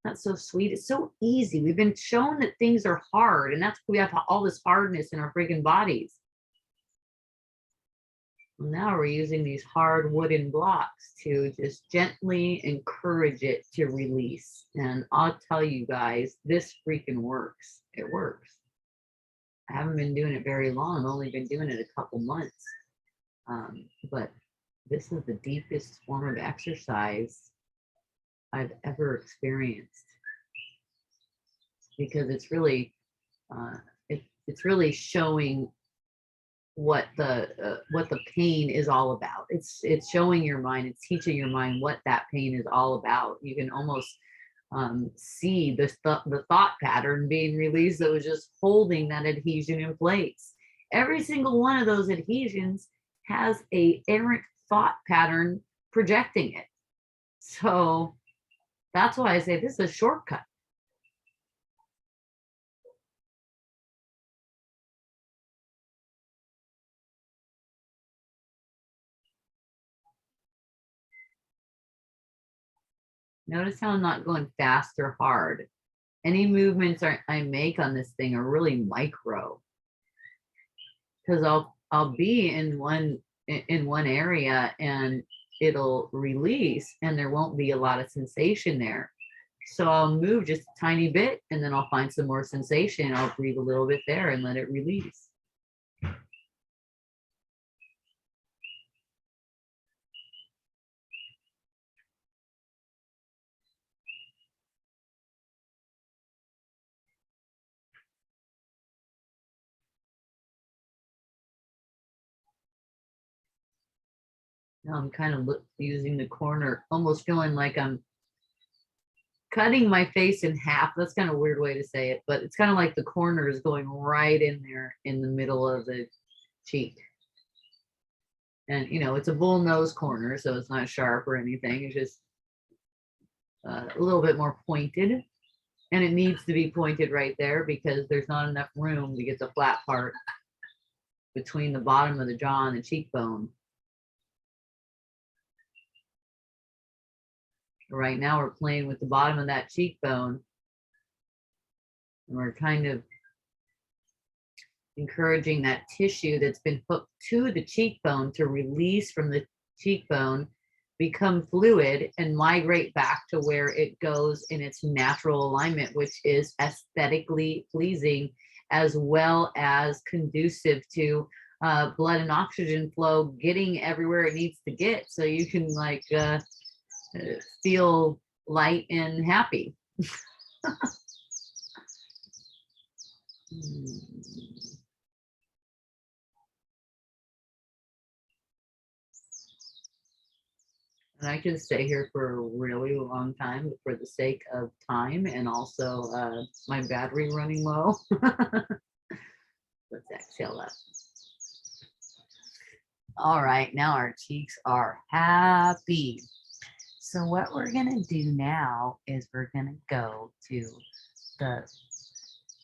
That's so sweet. It's so easy. We've been shown that things are hard, and that's why we have all this hardness in our freaking bodies. Well, now we're using these hard wooden blocks to just gently encourage it to release. And I'll tell you guys, this freaking works. It works. I haven't been doing it very long. I've only been doing it a couple months. But this is the deepest form of exercise I've ever experienced, because it's really it's really showing what the pain is all about. It's showing your mind, it's teaching your mind what that pain is all about. You can almost see the thought pattern being released that was just holding that adhesion in place. Every single one of those adhesions has a errant thought pattern projecting it. So that's why I say this is a shortcut. Notice how I'm not going fast or hard. Any movements I make on this thing are really micro, because I'll be in one area and it'll release and there won't be a lot of sensation there. So I'll move just a tiny bit and then I'll find some more sensation. I'll breathe a little bit there and let it release. Now I'm kind of using the corner, almost feeling like I'm cutting my face in half. That's kind of a weird way to say it, but it's kind of like the corner is going right in there in the middle of the cheek. And, you know, it's a bull nose corner, so it's not sharp or anything. It's just a little bit more pointed. And it needs to be pointed right there because there's not enough room to get the flat part between the bottom of the jaw and the cheekbone. Right now we're playing with the bottom of that cheekbone. And we're kind of encouraging that tissue that's been hooked to the cheekbone to release from the cheekbone, become fluid, and migrate back to where it goes in its natural alignment, which is aesthetically pleasing as well as conducive to blood and oxygen flow getting everywhere it needs to get, so you can like feel light and happy. And I can stay here for a really long time for the sake of time and also my battery running low. Let's exhale up. All right, now our cheeks are happy. So what we're gonna do now is we're gonna go to the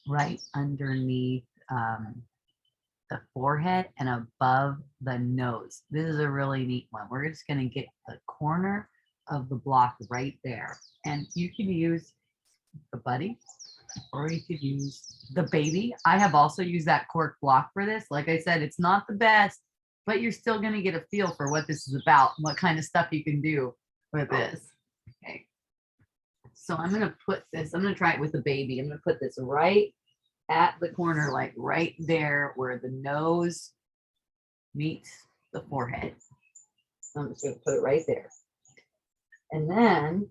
right underneath the forehead and above the nose. This is a really neat one. We're just gonna get the corner of the block right there. And you can use the buddy or you could use the baby. I have also used that cork block for this. Like I said, it's not the best, but you're still gonna get a feel for what this is about and what kind of stuff you can do with this. Okay. So I'm gonna put this, I'm gonna try it with the baby. I'm gonna put this right at the corner, like right there where the nose meets the forehead. So I'm just gonna put it right there. And then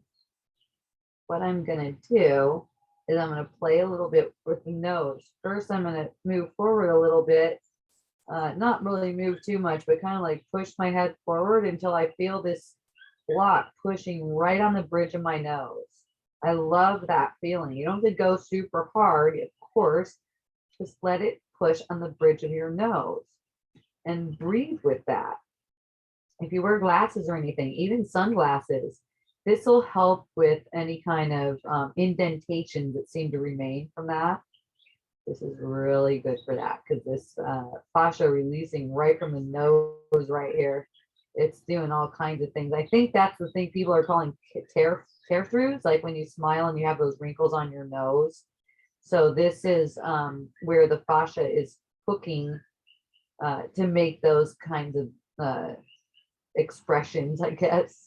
what I'm gonna do is I'm gonna play a little bit with the nose. First, I'm gonna move forward a little bit, not really move too much, but kind of like push my head forward until I feel this block pushing right on the bridge of my nose. I love that feeling. You don't have to go super hard, of course, just let it push on the bridge of your nose and breathe with that. If you wear glasses or anything, even sunglasses, this will help with any kind of indentation that seem to remain from that. This is really good for that because this fascia releasing right from the nose right here, it's doing all kinds of things. I think that's the thing people are calling tear-throughs, like when you smile and you have those wrinkles on your nose. So this is where the fascia is hooking to make those kinds of expressions, I guess.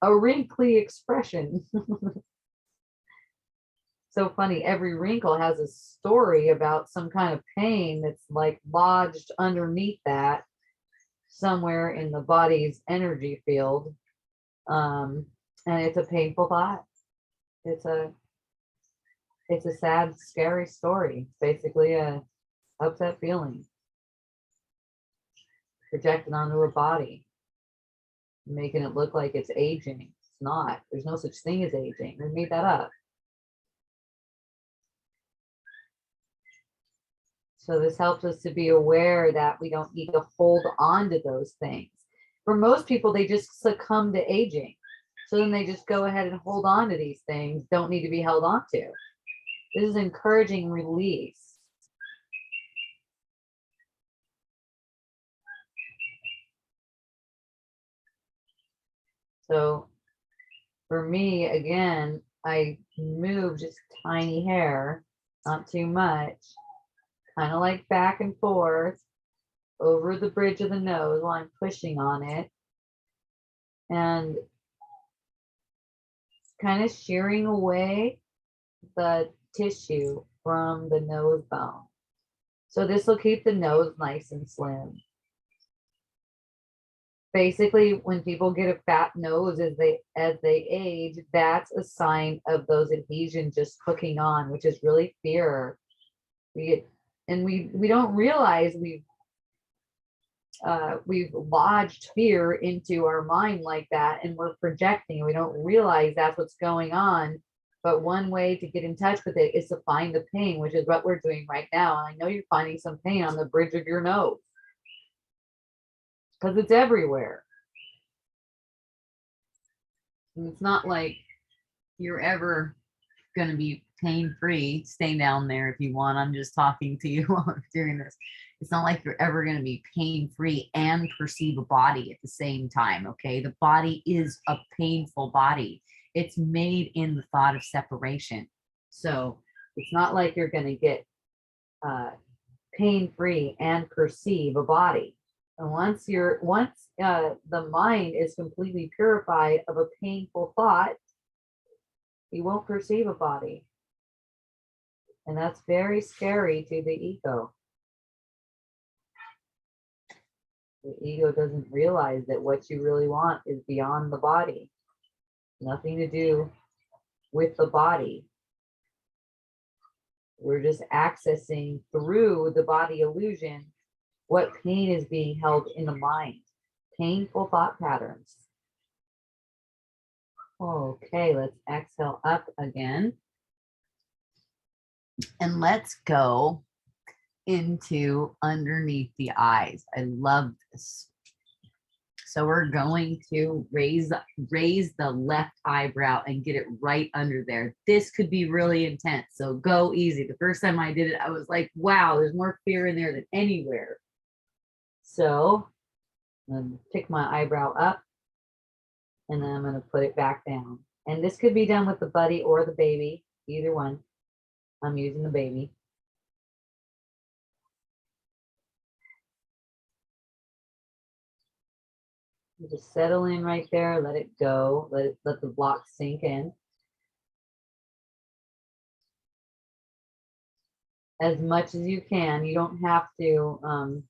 A wrinkly expression. So funny, every wrinkle has a story about some kind of pain that's like lodged underneath that somewhere in the body's energy field. And it's a painful thought. It's a sad, scary story. It's basically a upset feeling projected onto a body, making it look like it's aging. It's not. There's no such thing as aging. They made that up. So this helps us to be aware that we don't need to hold on to those things. For most people, they just succumb to aging. So then they just go ahead and hold on to these things, don't need to be held on to. This is encouraging release. So for me, again, I move just tiny hair, not too much, kind of like back and forth over the bridge of the nose while I'm pushing on it. And kind of shearing away the tissue from the nose bone. So this will keep the nose nice and slim. Basically, when people get a fat nose as they age, that's a sign of those adhesions just hooking on, which is really fear. We don't realize we've lodged fear into our mind like that, and we're projecting. We don't realize that's what's going on. But one way to get in touch with it is to find the pain, which is what we're doing right now. And I know you're finding some pain on the bridge of your nose because it's everywhere. And it's not like you're ever going to be pain-free. Stay down there if you want. I'm just talking to you while I'm doing this. It's not like you're ever going to be pain-free and perceive a body at the same time, okay? The body is a painful body. It's made in the thought of separation. So it's not like you're going to get pain-free and perceive a body. And once the mind is completely purified of a painful thought, you won't perceive a body. And that's very scary to the ego. The ego doesn't realize that what you really want is beyond the body. Nothing to do with the body. We're just accessing through the body illusion what pain is being held in the mind. Painful thought patterns. Okay, let's exhale up again. And let's go into underneath the eyes. I love this. So we're going to raise the left eyebrow and get it right under there. This could be really intense, so go easy. The first time I did it, I was like, wow, there's more fear in there than anywhere. So I'm going to pick my eyebrow up, and then I'm going to put it back down. And this could be done with the buddy or the baby, either one. I'm using the baby. You just settle in right there, let it go, let the block sink in. As much as you can. You don't have to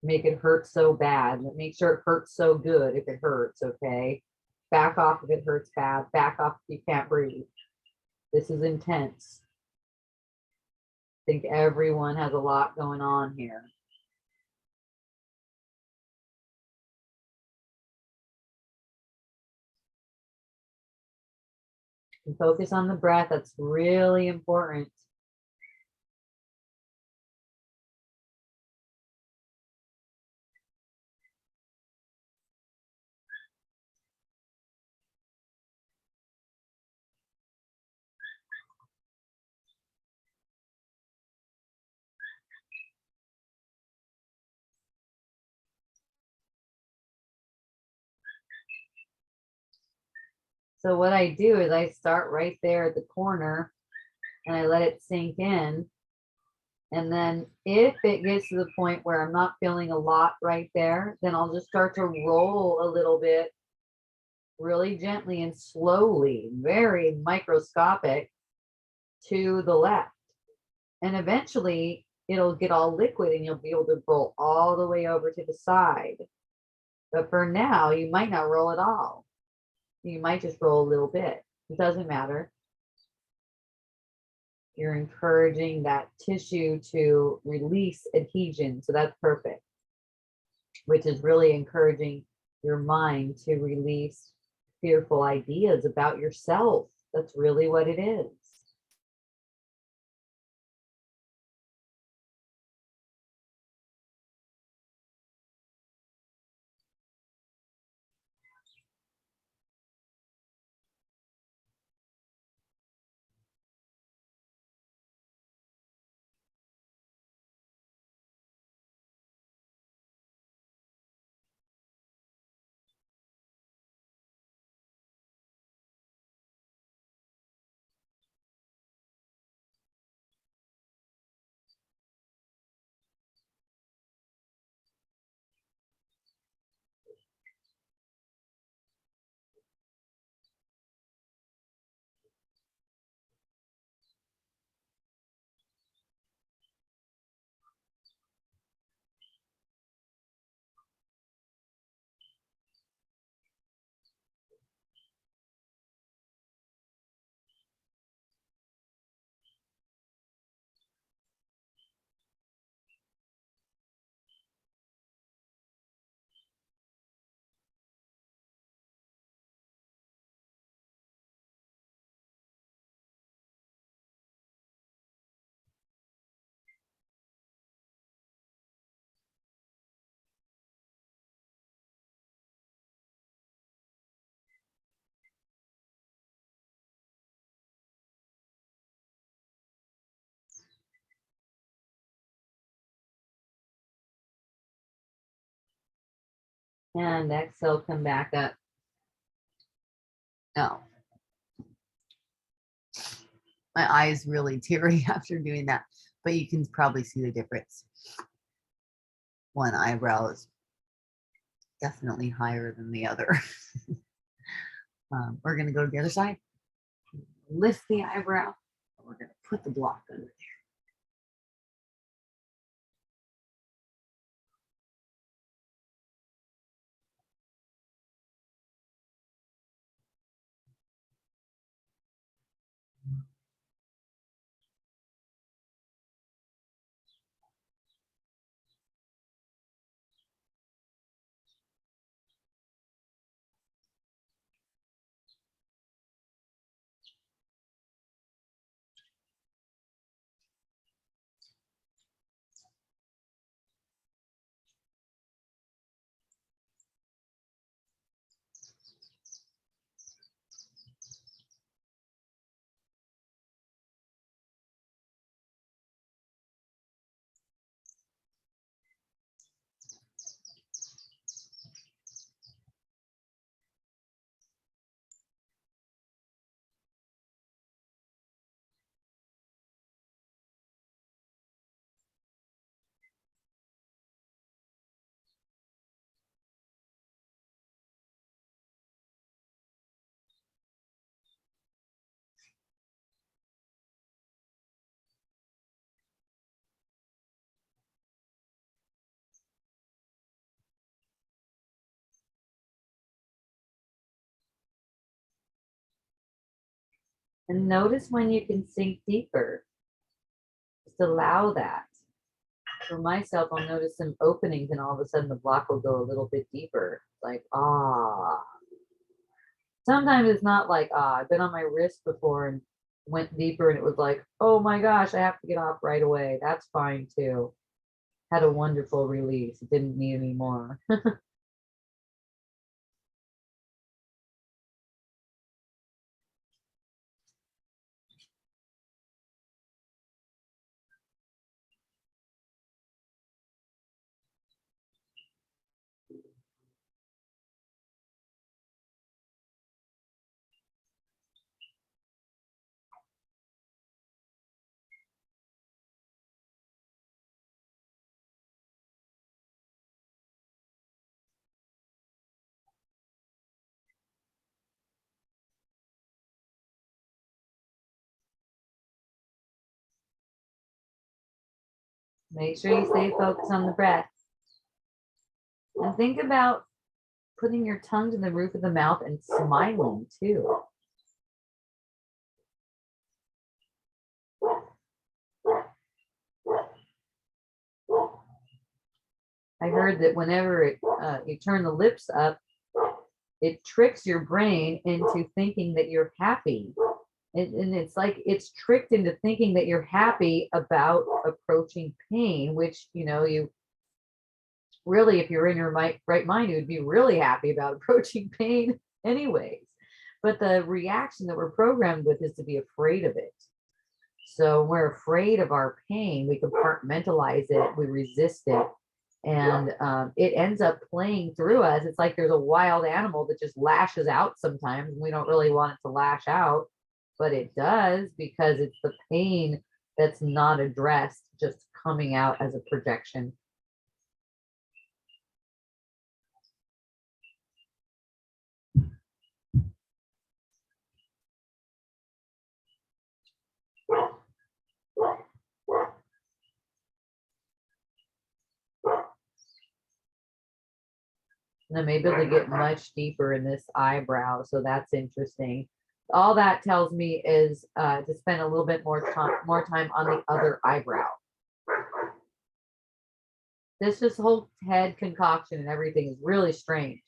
make it hurt so bad. Make sure it hurts so good if it hurts, okay? Back off if it hurts bad. Back off if you can't breathe. This is intense. I think everyone has a lot going on here. And focus on the breath. That's really important. So what I do is I start right there at the corner and I let it sink in. And then if it gets to the point where I'm not feeling a lot right there, then I'll just start to roll a little bit really gently and slowly, very microscopic, to the left. And eventually it'll get all liquid and you'll be able to roll all the way over to the side. But for now, you might not roll at all. You might just roll a little bit. It doesn't matter. You're encouraging that tissue to release adhesion. So that's perfect, which is really encouraging your mind to release fearful ideas about yourself. That's really what it is. And exhale, come back up. Oh, my eyes really teary after doing that, but you can probably see the difference. One eyebrow is definitely higher than the other. We're going to go to the other side. Lift the eyebrow. We're going to put the block under there. And notice when you can sink deeper. Just allow that. For myself, I'll notice some openings and all of a sudden the block will go a little bit deeper. Like, ah. Sometimes it's not like, ah. I've been on my wrist before and went deeper and it was like, oh my gosh, I have to get off right away. That's fine too. Had a wonderful release. It didn't need any more. Make sure you stay focused on the breath. And think about putting your tongue to the roof of the mouth and smiling too. I heard that whenever you turn the lips up, it tricks your brain into thinking that you're happy. And it's like it's tricked into thinking that you're happy about approaching pain, which, you really, if you're in your right mind, you would be really happy about approaching pain anyways. But the reaction that we're programmed with is to be afraid of it. So we're afraid of our pain, we compartmentalize it, we resist it, and it ends up playing through us. It's like there's a wild animal that just lashes out sometimes. We don't really want it to lash out, but it does because it's the pain that's not addressed, just coming out as a projection. And I'm able to get much deeper in this eyebrow, so that's interesting. All that tells me is to spend a little bit more time on the other eyebrow. This whole head concoction and everything is really strange,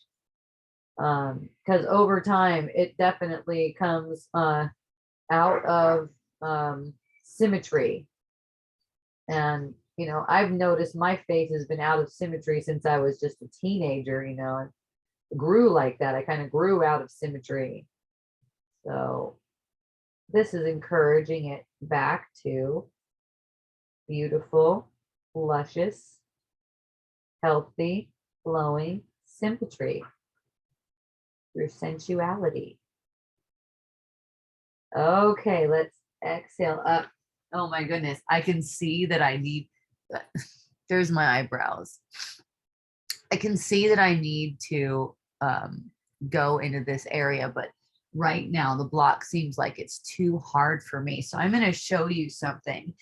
because over time it definitely comes out of symmetry. And I've noticed my face has been out of symmetry since I was just a teenager. And grew like that. I kind of grew out of symmetry. So this is encouraging it back to beautiful, luscious, healthy, flowing symmetry, your sensuality. Okay, let's exhale up. Oh my goodness, I can see that I need, there's my eyebrows. I can see that I need to go into this area, but right now the block seems like it's too hard for me. So I'm going to show you something.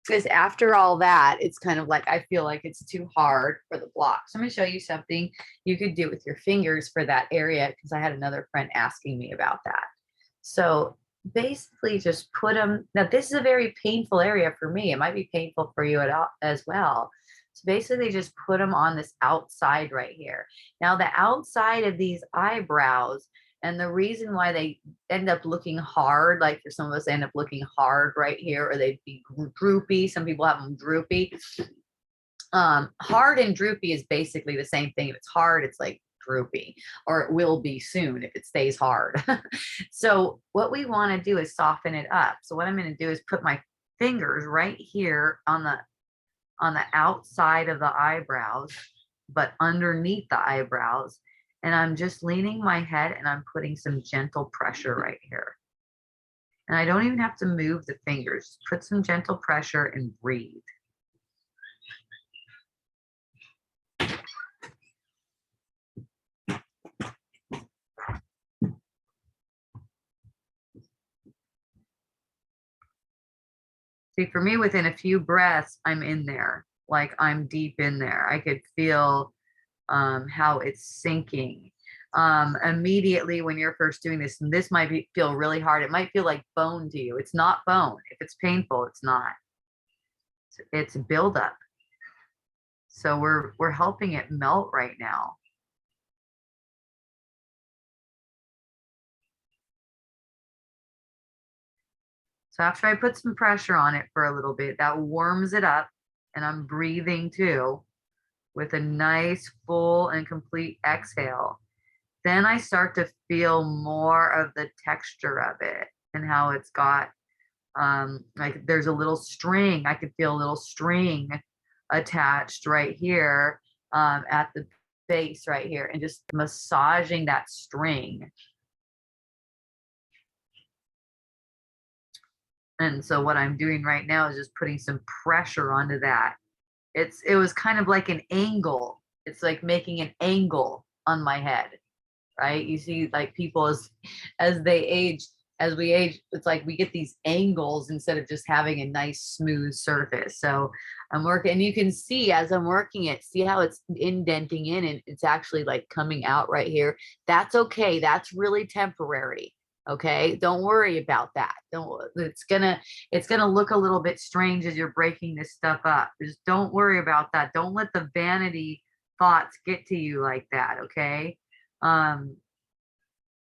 Because after all that, it's kind of like, I feel like it's too hard for the block. So I'm going to show you something you could do with your fingers for that area, because I had another friend asking me about that. So basically just put them, now this is a very painful area for me. It might be painful for you as well. So basically just put them on this outside right here. Now the outside of these eyebrows, and the reason why they end up looking hard, like for some of us, they end up looking hard right here, or they'd be droopy. Some people have them droopy. Hard and droopy is basically the same thing. If it's hard, it's like droopy, or it will be soon if it stays hard. So what we want to do is soften it up. So what I'm going to do is put my fingers right here on the outside of the eyebrows, but underneath the eyebrows. And I'm just leaning my head and I'm putting some gentle pressure right here. And I don't even have to move the fingers. Put some gentle pressure and breathe. See, for me, within a few breaths, I'm in there. Like I'm deep in there. I could feel how it's sinking. Immediately when you're first doing this, and this might feel really hard. It might feel like bone to you. It's not bone. If it's painful, it's not. It's buildup. So we're helping it melt right now. So after I put some pressure on it for a little bit, that warms it up, and I'm breathing too with a nice full and complete exhale. Then I start to feel more of the texture of it and how it's got, like there's a little string. I could feel a little string attached right here at the base right here, and just massaging that string. And so what I'm doing right now is just putting some pressure onto that. It was kind of like an angle. It's like making an angle on my head, right? You see, like people as they age, as we age, it's like we get these angles instead of just having a nice smooth surface. So I'm working, and you can see as I'm working it, see how it's indenting in, and it's actually like coming out right here. That's okay. That's really temporary. Okay, don't worry about that. It's gonna look a little bit strange as you're breaking this stuff up. Just don't worry about that. Don't let the vanity thoughts get to you like that. Okay.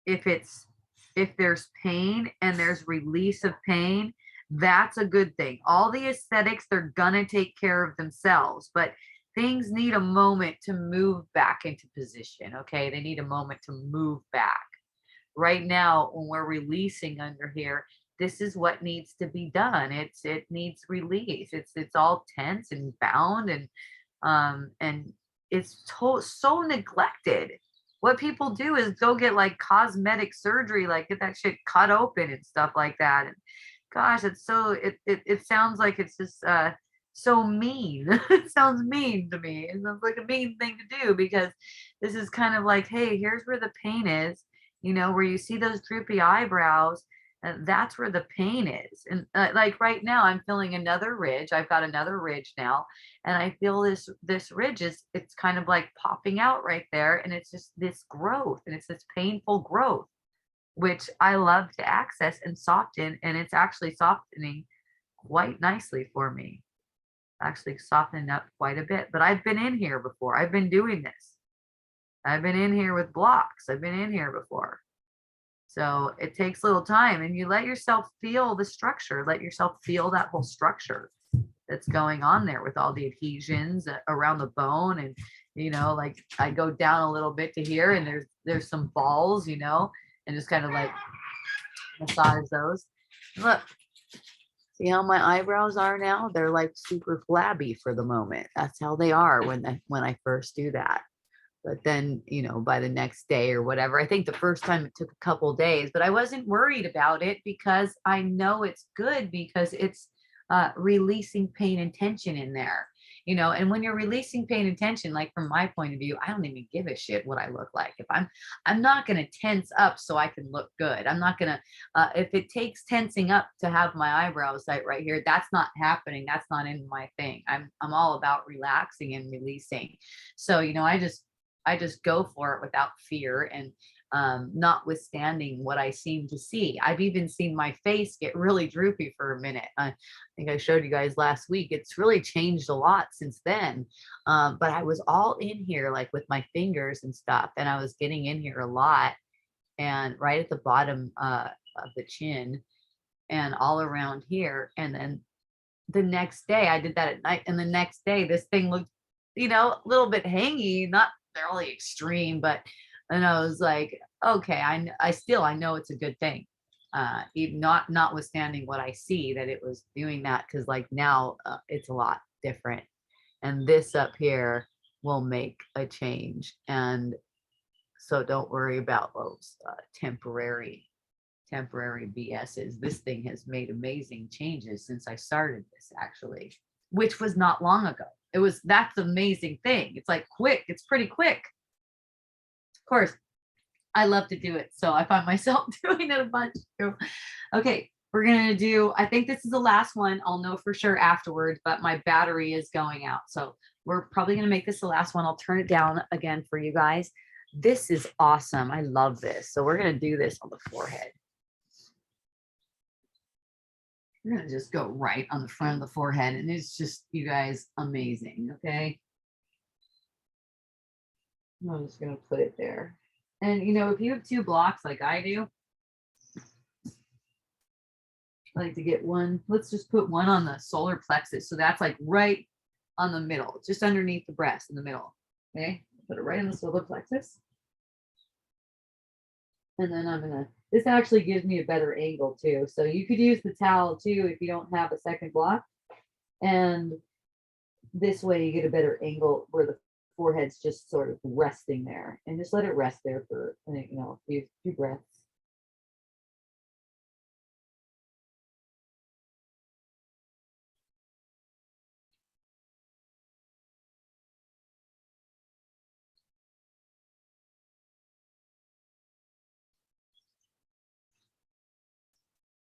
If there's pain and there's release of pain, that's a good thing. All the aesthetics, they're gonna take care of themselves, but things need a moment to move back into position. Okay, they need a moment to move back. Right now, when we're releasing under here, this is what needs to be done. It needs release. It's all tense and bound, and it's so neglected. What people do is go get like cosmetic surgery, like get that shit cut open and stuff like that. And gosh, it's so it sounds like it's just so mean. It sounds mean to me. It sounds like a mean thing to do, because this is kind of like, hey, here's where the pain is. You know, where you see those droopy eyebrows, that's where the pain is. And like right now, I'm feeling another ridge. I've got another ridge now, and I feel this ridge it's kind of like popping out right there, and it's just this growth, and it's this painful growth, which I love to access and soften, and it's actually softening quite nicely for me. Actually softening up quite a bit. But I've been in here before. I've been doing this. I've been in here with blocks. I've been in here before. So it takes a little time, and you let yourself feel the structure, let yourself feel that whole structure that's going on there with all the adhesions around the bone. And, you know, like I go down a little bit to here, and there's some balls, you know, and just kind of like massage those. Look, see how my eyebrows are now? They're like super flabby for the moment. That's how they are when I first do that. But then, you know, by the next day or whatever, I think the first time it took a couple days, but I wasn't worried about it because I know it's good because it's releasing pain and tension in there, you know. And when you're releasing pain and tension, like from my point of view, I don't even give a shit what I look like. If I'm not going to tense up so I can look good. I'm not going to, if it takes tensing up to have my eyebrows right here, that's not happening. That's not in my thing. I'm all about relaxing and releasing. So, you know, I just go for it without fear and notwithstanding what I seem to see. I've even seen my face get really droopy for a minute. I think I showed you guys last week. It's really changed a lot since then. But I was all in here, like with my fingers and stuff, and I was getting in here a lot and right at the bottom of the chin and all around here. And then the next day I did that at night. And the next day, this thing looked, you know, a little bit hangy, not really extreme, but and I was like, okay, I know it's a good thing. Even notwithstanding what I see that it was doing that, because like now it's a lot different. And this up here will make a change. And so don't worry about those temporary BSs. This thing has made amazing changes since I started this, actually, which was not long ago. That's the amazing thing. It's like quick. It's pretty quick. Of course, I love to do it. So I find myself doing it a bunch too. Okay, we're going to do, I think this is the last one. I'll know for sure afterwards, but my battery is going out. So we're probably going to make this the last one. I'll turn it down again for you guys. This is awesome. I love this. So we're going to do this on the forehead. We're going to just go right on the front of the forehead. And it's just, you guys, amazing. Okay. I'm just going to put it there. And, you know, if you have 2 blocks like I do, I like to get one. Let's just put one on the solar plexus. So that's like right on the middle, just underneath the breast in the middle. Okay. Put it right in the solar plexus. And then I'm going to, this actually gives me a better angle too. So you could use the towel too if you don't have a second block. And this way you get a better angle where the forehead's just sort of resting there. And just let it rest there for, you know, a few breaths.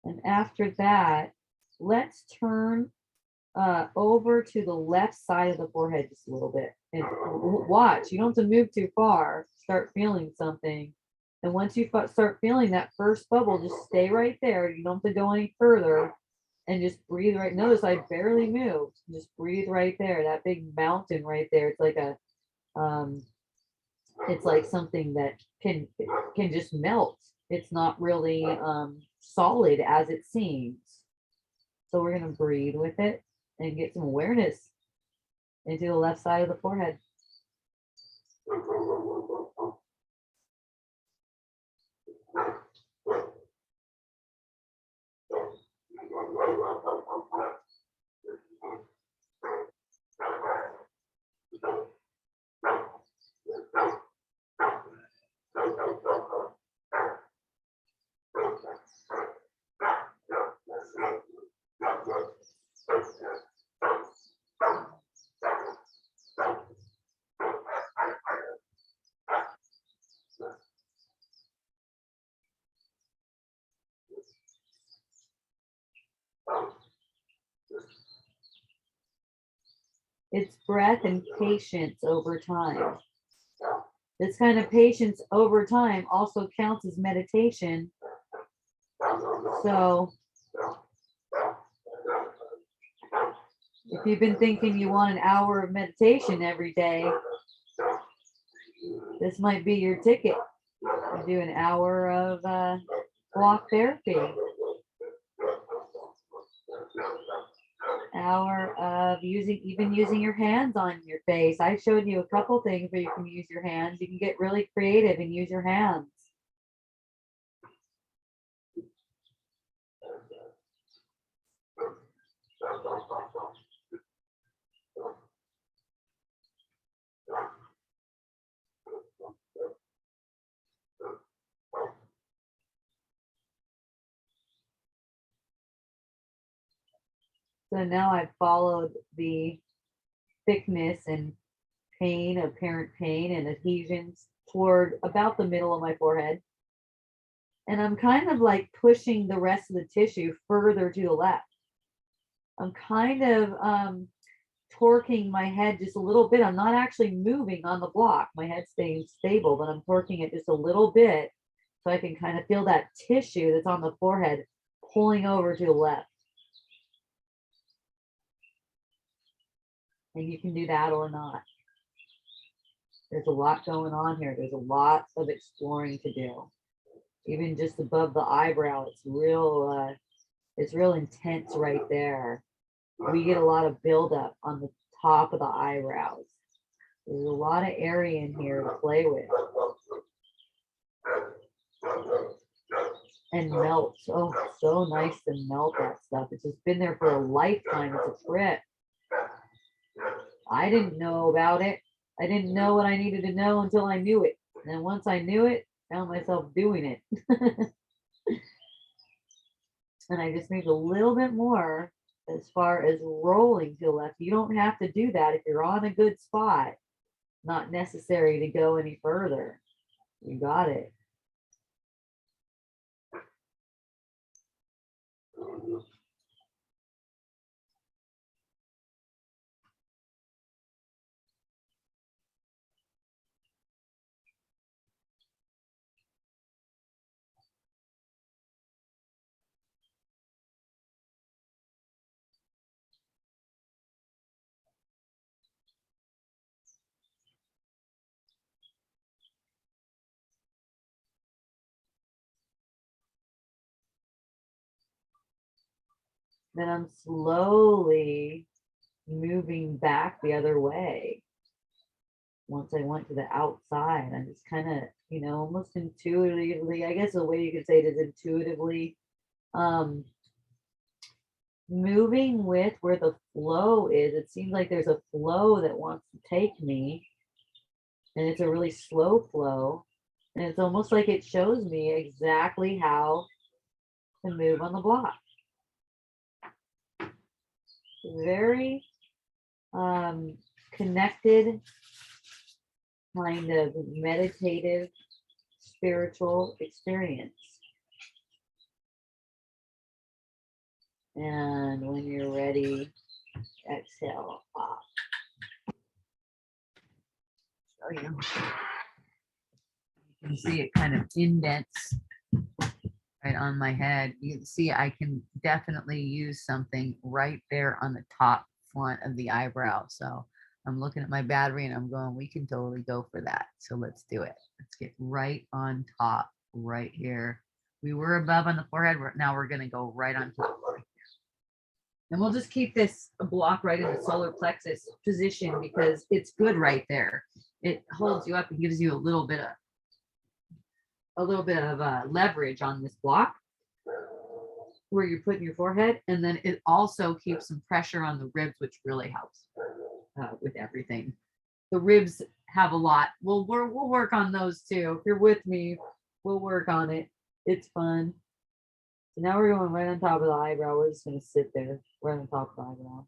And after that, let's turn over to the left side of the forehead just a little bit. And watch, you don't have to move too far. Start feeling something. And once you start feeling that first bubble, just stay right there. You don't have to go any further. And just breathe right. Notice I barely moved. Just breathe right there. That big mountain right there. It's like a, it's like something that can just melt. It's not really solid as it seems. So we're going to breathe with it and get some awareness into the left side of the forehead. It's breath and patience over time. This kind of patience over time also counts as meditation. So if you've been thinking you want an hour of meditation every day, this might be your ticket. You do an hour of block therapy. Hour of using your hands on your face. I showed you a couple things where you can use your hands. You can get really creative and use your hands. So now I've followed the thickness and pain, apparent pain and adhesions toward about the middle of my forehead. And I'm kind of like pushing the rest of the tissue further to the left. I'm kind of torquing my head just a little bit. I'm not actually moving on the block. My head's staying stable, but I'm torquing it just a little bit so I can kind of feel that tissue that's on the forehead pulling over to the left. And you can do that or not. There's a lot going on here. There's a lot of exploring to do. Even just above the eyebrow, it's real intense right there. We get a lot of buildup on the top of the eyebrows. There's a lot of area in here to play with. And melt. Oh, so nice to melt that stuff. It's just been there for a lifetime. It's a trip. I didn't know about it. I didn't know what I needed to know until I knew it. And then once I knew it, I found myself doing it. And I just need a little bit more as far as rolling to the left. You don't have to do that if you're on a good spot. Not necessary to go any further. You got it. Then I'm slowly moving back the other way. Once I went to the outside, I just kind of, almost intuitively, I guess the way you could say it is intuitively, moving with where the flow is. It seems like there's a flow that wants to take me, and it's a really slow flow. And it's almost like it shows me exactly how to move on the block. Very connected, kind of meditative, spiritual experience. And when you're ready, exhale off. Show you. You can see it kind of indents right on my head. You can see I can definitely use something right there on the top front of the eyebrow. So I'm looking at my battery and I'm going, we can totally go for that. So let's do it. Let's get right on top right here. We were above on the forehead. Now we're going to go right on top right here. And we'll just keep this block right in the solar plexus position because it's good right there. It holds you up and gives you a little bit of leverage on this block where you're putting your forehead, and then it also keeps some pressure on the ribs, which really helps with everything. The ribs have a lot. We'll work on those too. If you're with me, we'll work on it. It's fun. So now we're going right on top of the eyebrow. We're just going to sit there right on top of the eyebrow.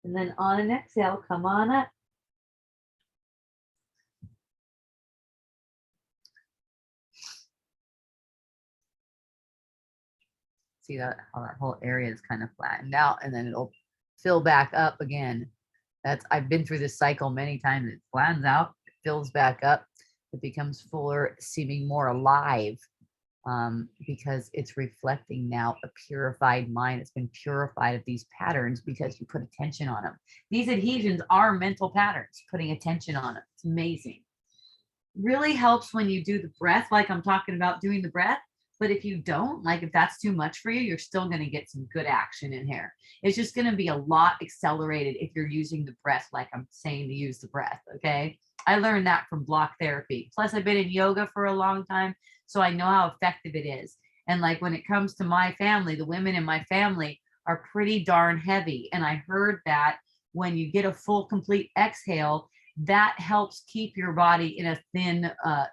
And then on an exhale, come on up. See that how that whole area is kind of flattened out, and then it'll fill back up again. I've been through this cycle many times. It flattens out, it fills back up, it becomes fuller, seeming more alive, because it's reflecting now a purified mind. It's been purified of these patterns because you put attention on them. These adhesions are mental patterns, putting attention on them. It's amazing. Really helps when you do the breath, like I'm talking about doing the breath. But if you don't, like if that's too much for you, you're still going to get some good action in here. It's just going to be a lot accelerated if you're using the breath, like I'm saying to use the breath. Okay. I learned that from block therapy. Plus, I've been in yoga for a long time, so I know how effective it is. And like when it comes to my family, the women in my family are pretty darn heavy. And I heard that when you get a full, complete exhale, that helps keep your body in a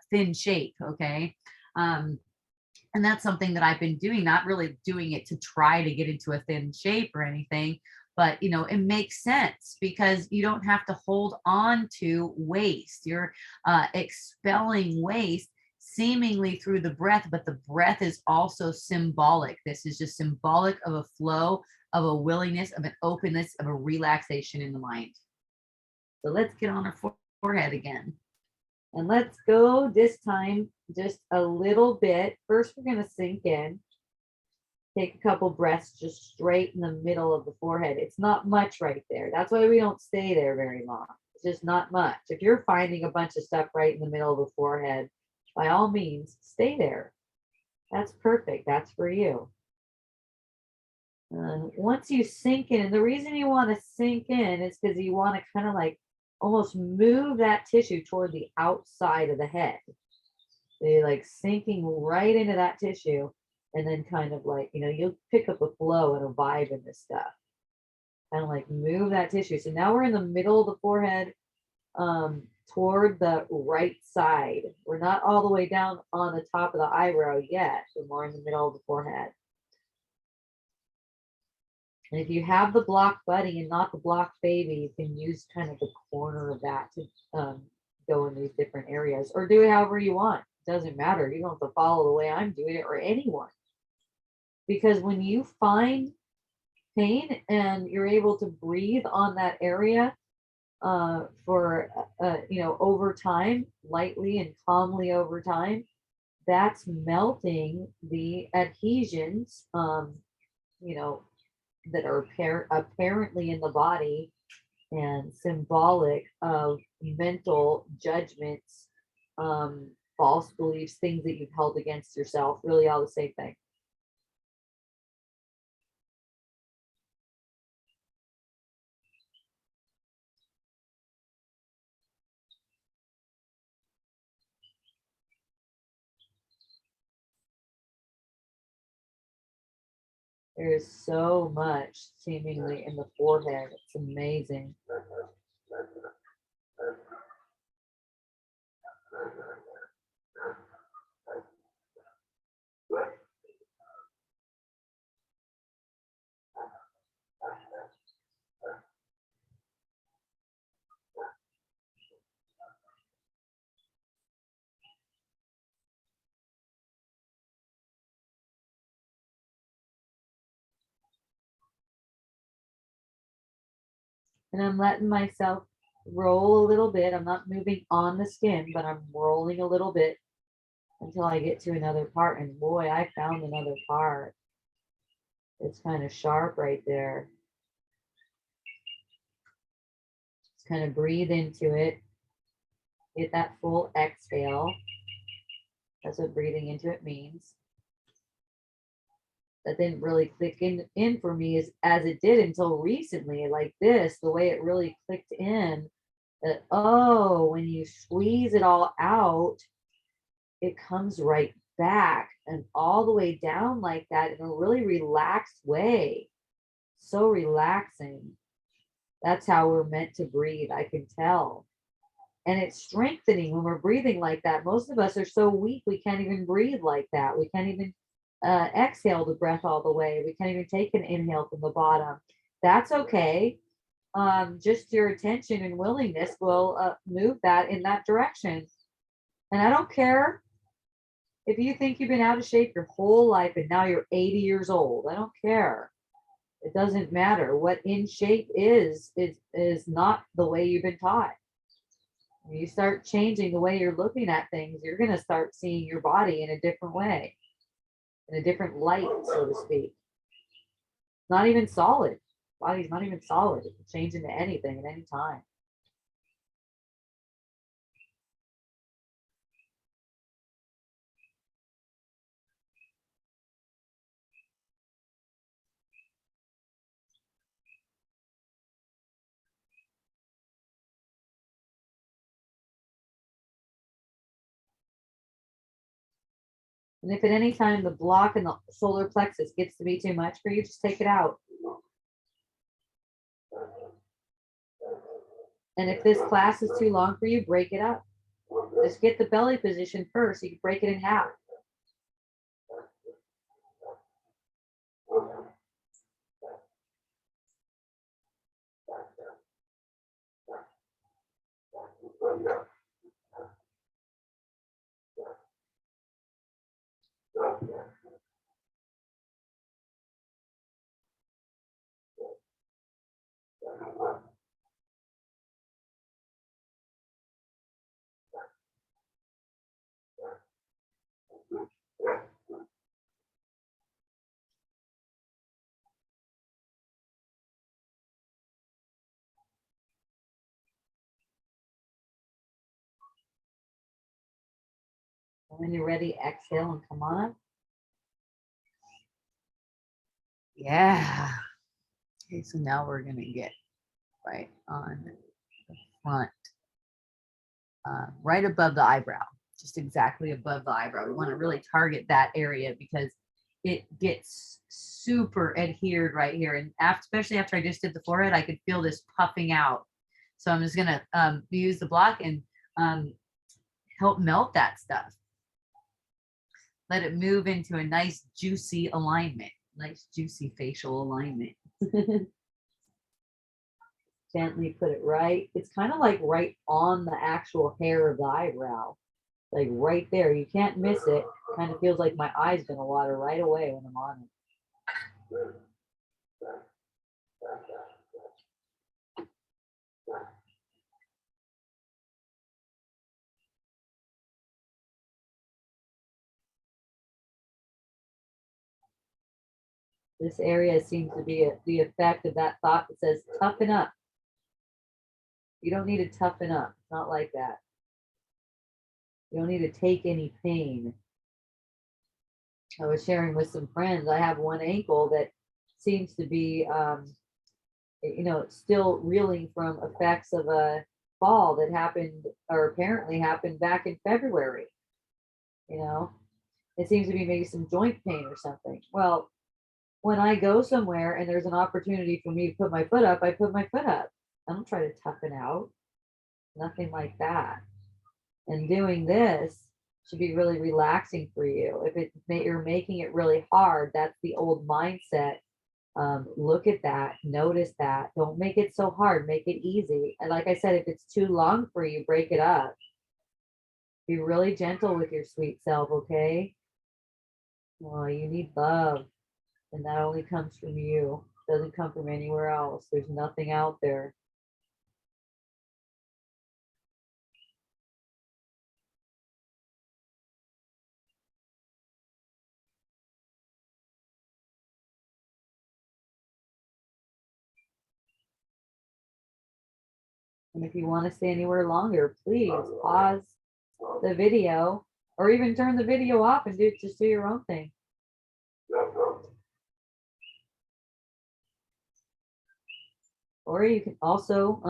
thin shape. Okay. And that's something that I've been doing, not really doing it to try to get into a thin shape or anything, but it makes sense because you don't have to hold on to waste. You're expelling waste seemingly through the breath, but the breath is also symbolic. This is just symbolic of a flow, of a willingness, of an openness, of a relaxation in the mind. So let's get on our forehead again. And let's go this time just a little bit. First, we're going to sink in. Take a couple breaths just straight in the middle of the forehead. It's not much right there. That's why we don't stay there very long. It's just not much. If you're finding a bunch of stuff right in the middle of the forehead, by all means, stay there. That's perfect. That's for you. Once you sink in, and the reason you want to sink in is because you want to kind of like almost move that tissue toward the outside of the head. So you're like sinking right into that tissue, and then kind of like, you'll pick up a flow and a vibe in this stuff. Kind of like move that tissue. So now we're in the middle of the forehead, toward the right side. We're not all the way down on the top of the eyebrow yet. We're more in the middle of the forehead. And if you have the block buddy and not the block baby, you can use kind of the corner of that to go in these different areas, or do it however you want. It doesn't matter. You don't have to follow the way I'm doing it, or anyone. Because when you find pain and you're able to breathe on that area for, over time, lightly and calmly over time, that's melting the adhesions, that are apparently in the body and symbolic of mental judgments, false beliefs, things that you've held against yourself, really all the same thing. There is so much seemingly in the forehead. It's amazing. And I'm letting myself roll a little bit. I'm not moving on the skin, but I'm rolling a little bit until I get to another part. And boy, I found another part. It's kind of sharp right there. Just kind of breathe into it. Get that full exhale. That's what breathing into it means. That didn't really click in for me as it did until recently, like this, the way it really clicked in, that, oh, when you squeeze it all out, it comes right back and all the way down like that in a really relaxed way. So relaxing. That's how we're meant to breathe, I can tell. And it's strengthening when we're breathing like that. Most of us are so weak, we can't even breathe like that. We can't even exhale the breath all the way. We can't even take an inhale from the bottom. That's okay. just your attention and willingness will move that in that direction. And I don't care if you think you've been out of shape your whole life and now you're 80 years old. I don't care. It doesn't matter. What in shape is not the way you've been taught. When you start changing the way you're looking at things, you're going to start seeing your body in a different way, in a different light, so to speak. Not even solid. Body's not even solid. It can change into anything at any time. And if at any time the block in the solar plexus gets to be too much for you, just take it out. And if this class is too long for you, break it up. Just get the belly position first. So you can break it in half. And when you're ready, exhale and come on up. Yeah. Okay, so now we're going to get right on the front, right above the eyebrow, just exactly above the eyebrow. We want to really target that area because it gets super adhered right here. And especially after I just did the forehead, I could feel this puffing out. So I'm just going to use the block and help melt that stuff. Let it move into a nice juicy alignment, nice juicy facial alignment. Gently put it right. It's kind of like right on the actual hair of the eyebrow, like right there. You can't miss it. Kind of feels like my eyes gonna water right away when I'm on it. This area seems to be the effect of that thought that says toughen up. You don't need to toughen up. It's not like that. You don't need to take any pain. I was sharing with some friends, I have one ankle that seems to be, still reeling from effects of a fall that happened or apparently happened back in February. It seems to be maybe some joint pain or something. Well, when I go somewhere and there's an opportunity for me to put my foot up, I put my foot up. I don't try to toughen out. Nothing like that. And doing this should be really relaxing for you. If you're making it really hard, that's the old mindset. Look at that, notice that. Don't make it so hard, make it easy. And like I said, if it's too long for you, break it up. Be really gentle with your sweet self, okay? Well, you need love, and that only comes from you. It doesn't come from anywhere else. There's nothing out there. And if you want to stay anywhere longer, please pause the video or even turn the video off and just do your own thing. Or you can also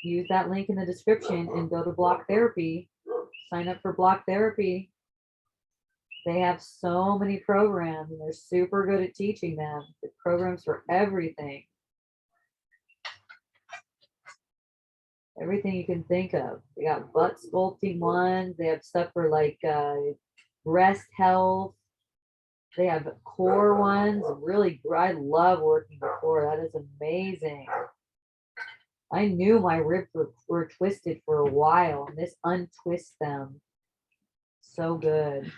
use that link in the description and go to Block Therapy. Sign up for Block Therapy. They have so many programs and they're super good at teaching them. The programs for everything. Everything you can think of. They got butt sculpting ones. They have stuff for like breast health. They have core ones. Really, I love working with core. That is amazing. I knew my ribs were twisted for a while, and this untwists them. So good.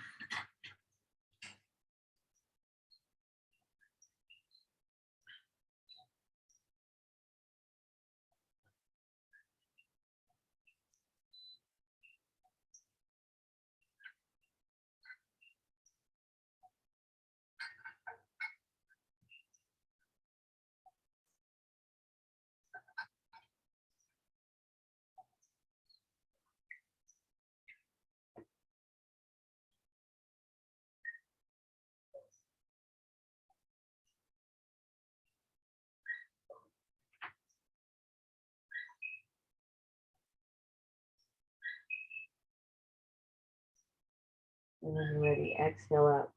And then ready, exhale up.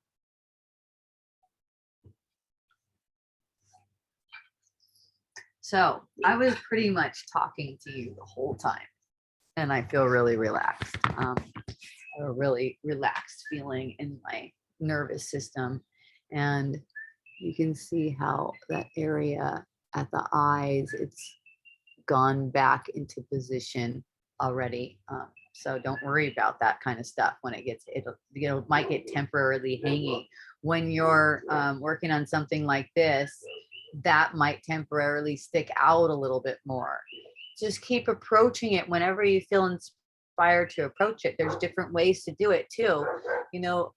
So I was pretty much talking to you the whole time, and I feel really relaxed. A really relaxed feeling in my nervous system. And you can see how that area at the eyes, it's gone back into position already. So don't worry about that kind of stuff when it gets, might get temporarily hanging. When you're working on something like this, that might temporarily stick out a little bit more. Just keep approaching it whenever you feel inspired to approach it. There's different ways to do it too. You know,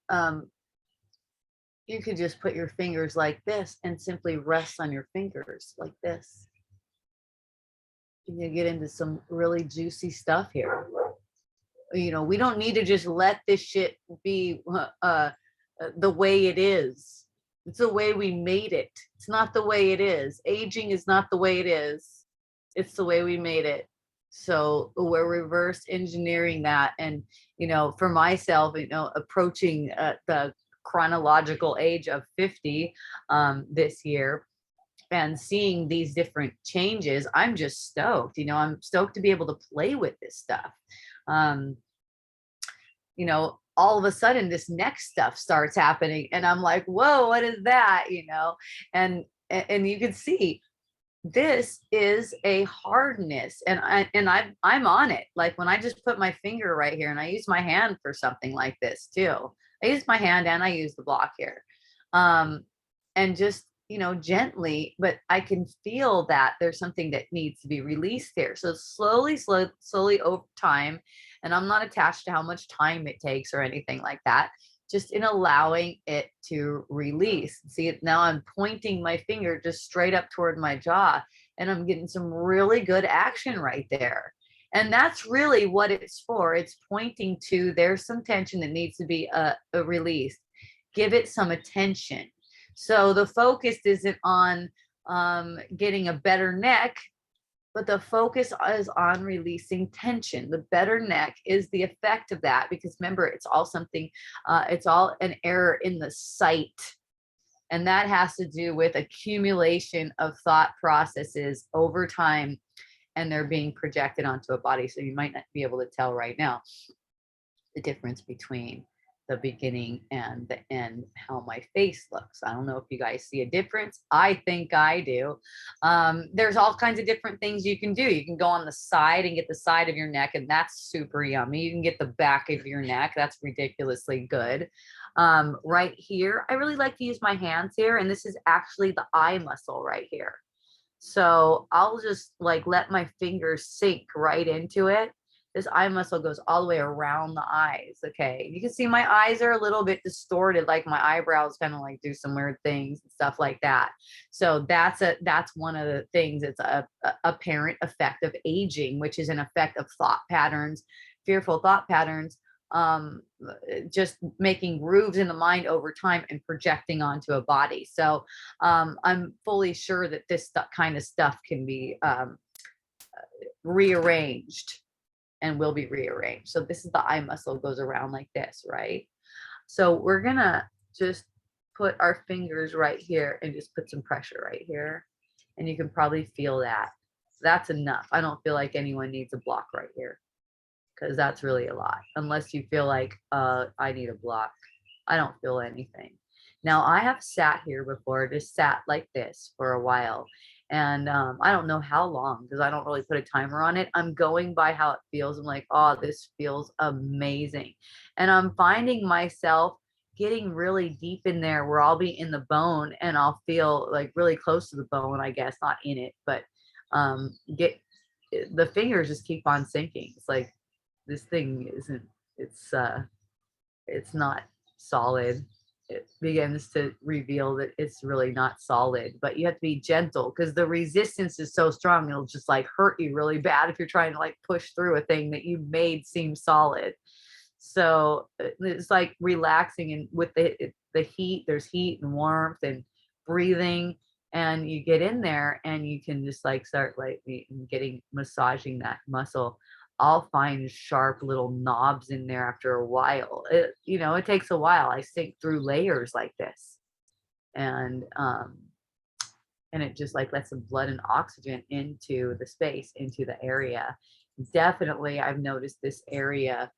you could just put your fingers like this and simply rest on your fingers like this. You get into some really juicy stuff here. You know, we don't need to just let this shit be the way it is. It's the way we made it. It's not the way it is. Aging is not the way it is. It's the way we made it. So we're reverse engineering that. And, you know, for myself, you know, approaching the chronological age of 50 this year, and seeing these different changes, I'm just stoked. You know, I'm stoked to be able to play with this stuff. Um, you know, all of a sudden this next stuff starts happening, and I'm like, whoa, what is that? You know, and you can see this is a hardness, and I'm on it. Like when I just put my finger right here, and I use my hand for something like this too. I use my hand and I use the block here. And just, you know, gently, but I can feel that there's something that needs to be released here. So slowly over time, and I'm not attached to how much time it takes or anything like that, just in allowing it to release. See, now I'm pointing my finger just straight up toward my jaw, and I'm getting some really good action right there. And that's really what it's for. It's pointing to there's some tension that needs to be released. Give it some attention. So the focus isn't on getting a better neck, but the focus is on releasing tension. The better neck is the effect of that, because remember, it's all something, it's all an error in the sight. And that has to do with accumulation of thought processes over time, and they're being projected onto a body. So you might not be able to tell right now the difference between the beginning and the end, how my face looks. I don't know if you guys see a difference. I think I do. There's all kinds of different things you can do. You can go on the side and get the side of your neck, and that's super yummy. You can get the back of your neck. That's ridiculously good. Right here, I really like to use my hands here, and this is actually the eye muscle right here. So I'll just like let my fingers sink right into it. This eye muscle goes all the way around the eyes. Okay. You can see my eyes are a little bit distorted, like my eyebrows kind of like do some weird things and stuff like that. So that's one of the things. It's a apparent effect of aging, which is an effect of thought patterns, fearful thought patterns, just making grooves in the mind over time and projecting onto a body. So I'm fully sure that this kind of stuff can be rearranged and will be rearranged. So this is the eye muscle, goes around like this, right? So we're gonna just put our fingers right here and just put some pressure right here. And you can probably feel that. That's enough. I don't feel like anyone needs a block right here, because that's really a lot. Unless you feel like I need a block. I don't feel anything. Now I have sat here before, just sat like this for a while. And I don't know how long because I don't really put a timer on it. I'm going by how it feels. I'm like, oh, this feels amazing. And I'm finding myself getting really deep in there where I'll be in the bone and I'll feel like really close to the bone, I guess, not in it, but get the fingers just keep on sinking. It's like this thing isn't, it's it's not solid. It begins to reveal that it's really not solid, but you have to be gentle because the resistance is so strong. It'll just like hurt you really bad if you're trying to like push through a thing that you made seem solid. So it's like relaxing, and with the heat, there's heat and warmth and breathing, and you get in there and you can just like start like getting massaging that muscle. I'll find sharp little knobs in there after a while. It takes a while. I sink through layers like this, and it just like lets some blood and oxygen into the space, into the area. Definitely, I've noticed this area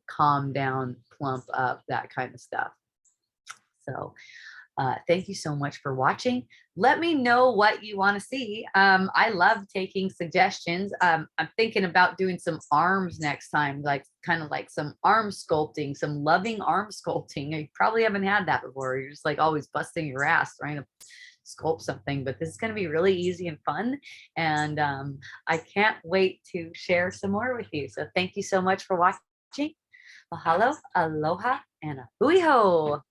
calm down, plump up, that kind of stuff. So thank you so much for watching. Let me know what you want to see. I love taking suggestions. I'm thinking about doing some arms next time, like kind of like some arm sculpting, some loving arm sculpting. You probably haven't had that before. You're just like always busting your ass trying to sculpt something, but this is going to be really easy and fun. And I can't wait to share some more with you. So thank you so much for watching. Mahalo, aloha, and a hui ho.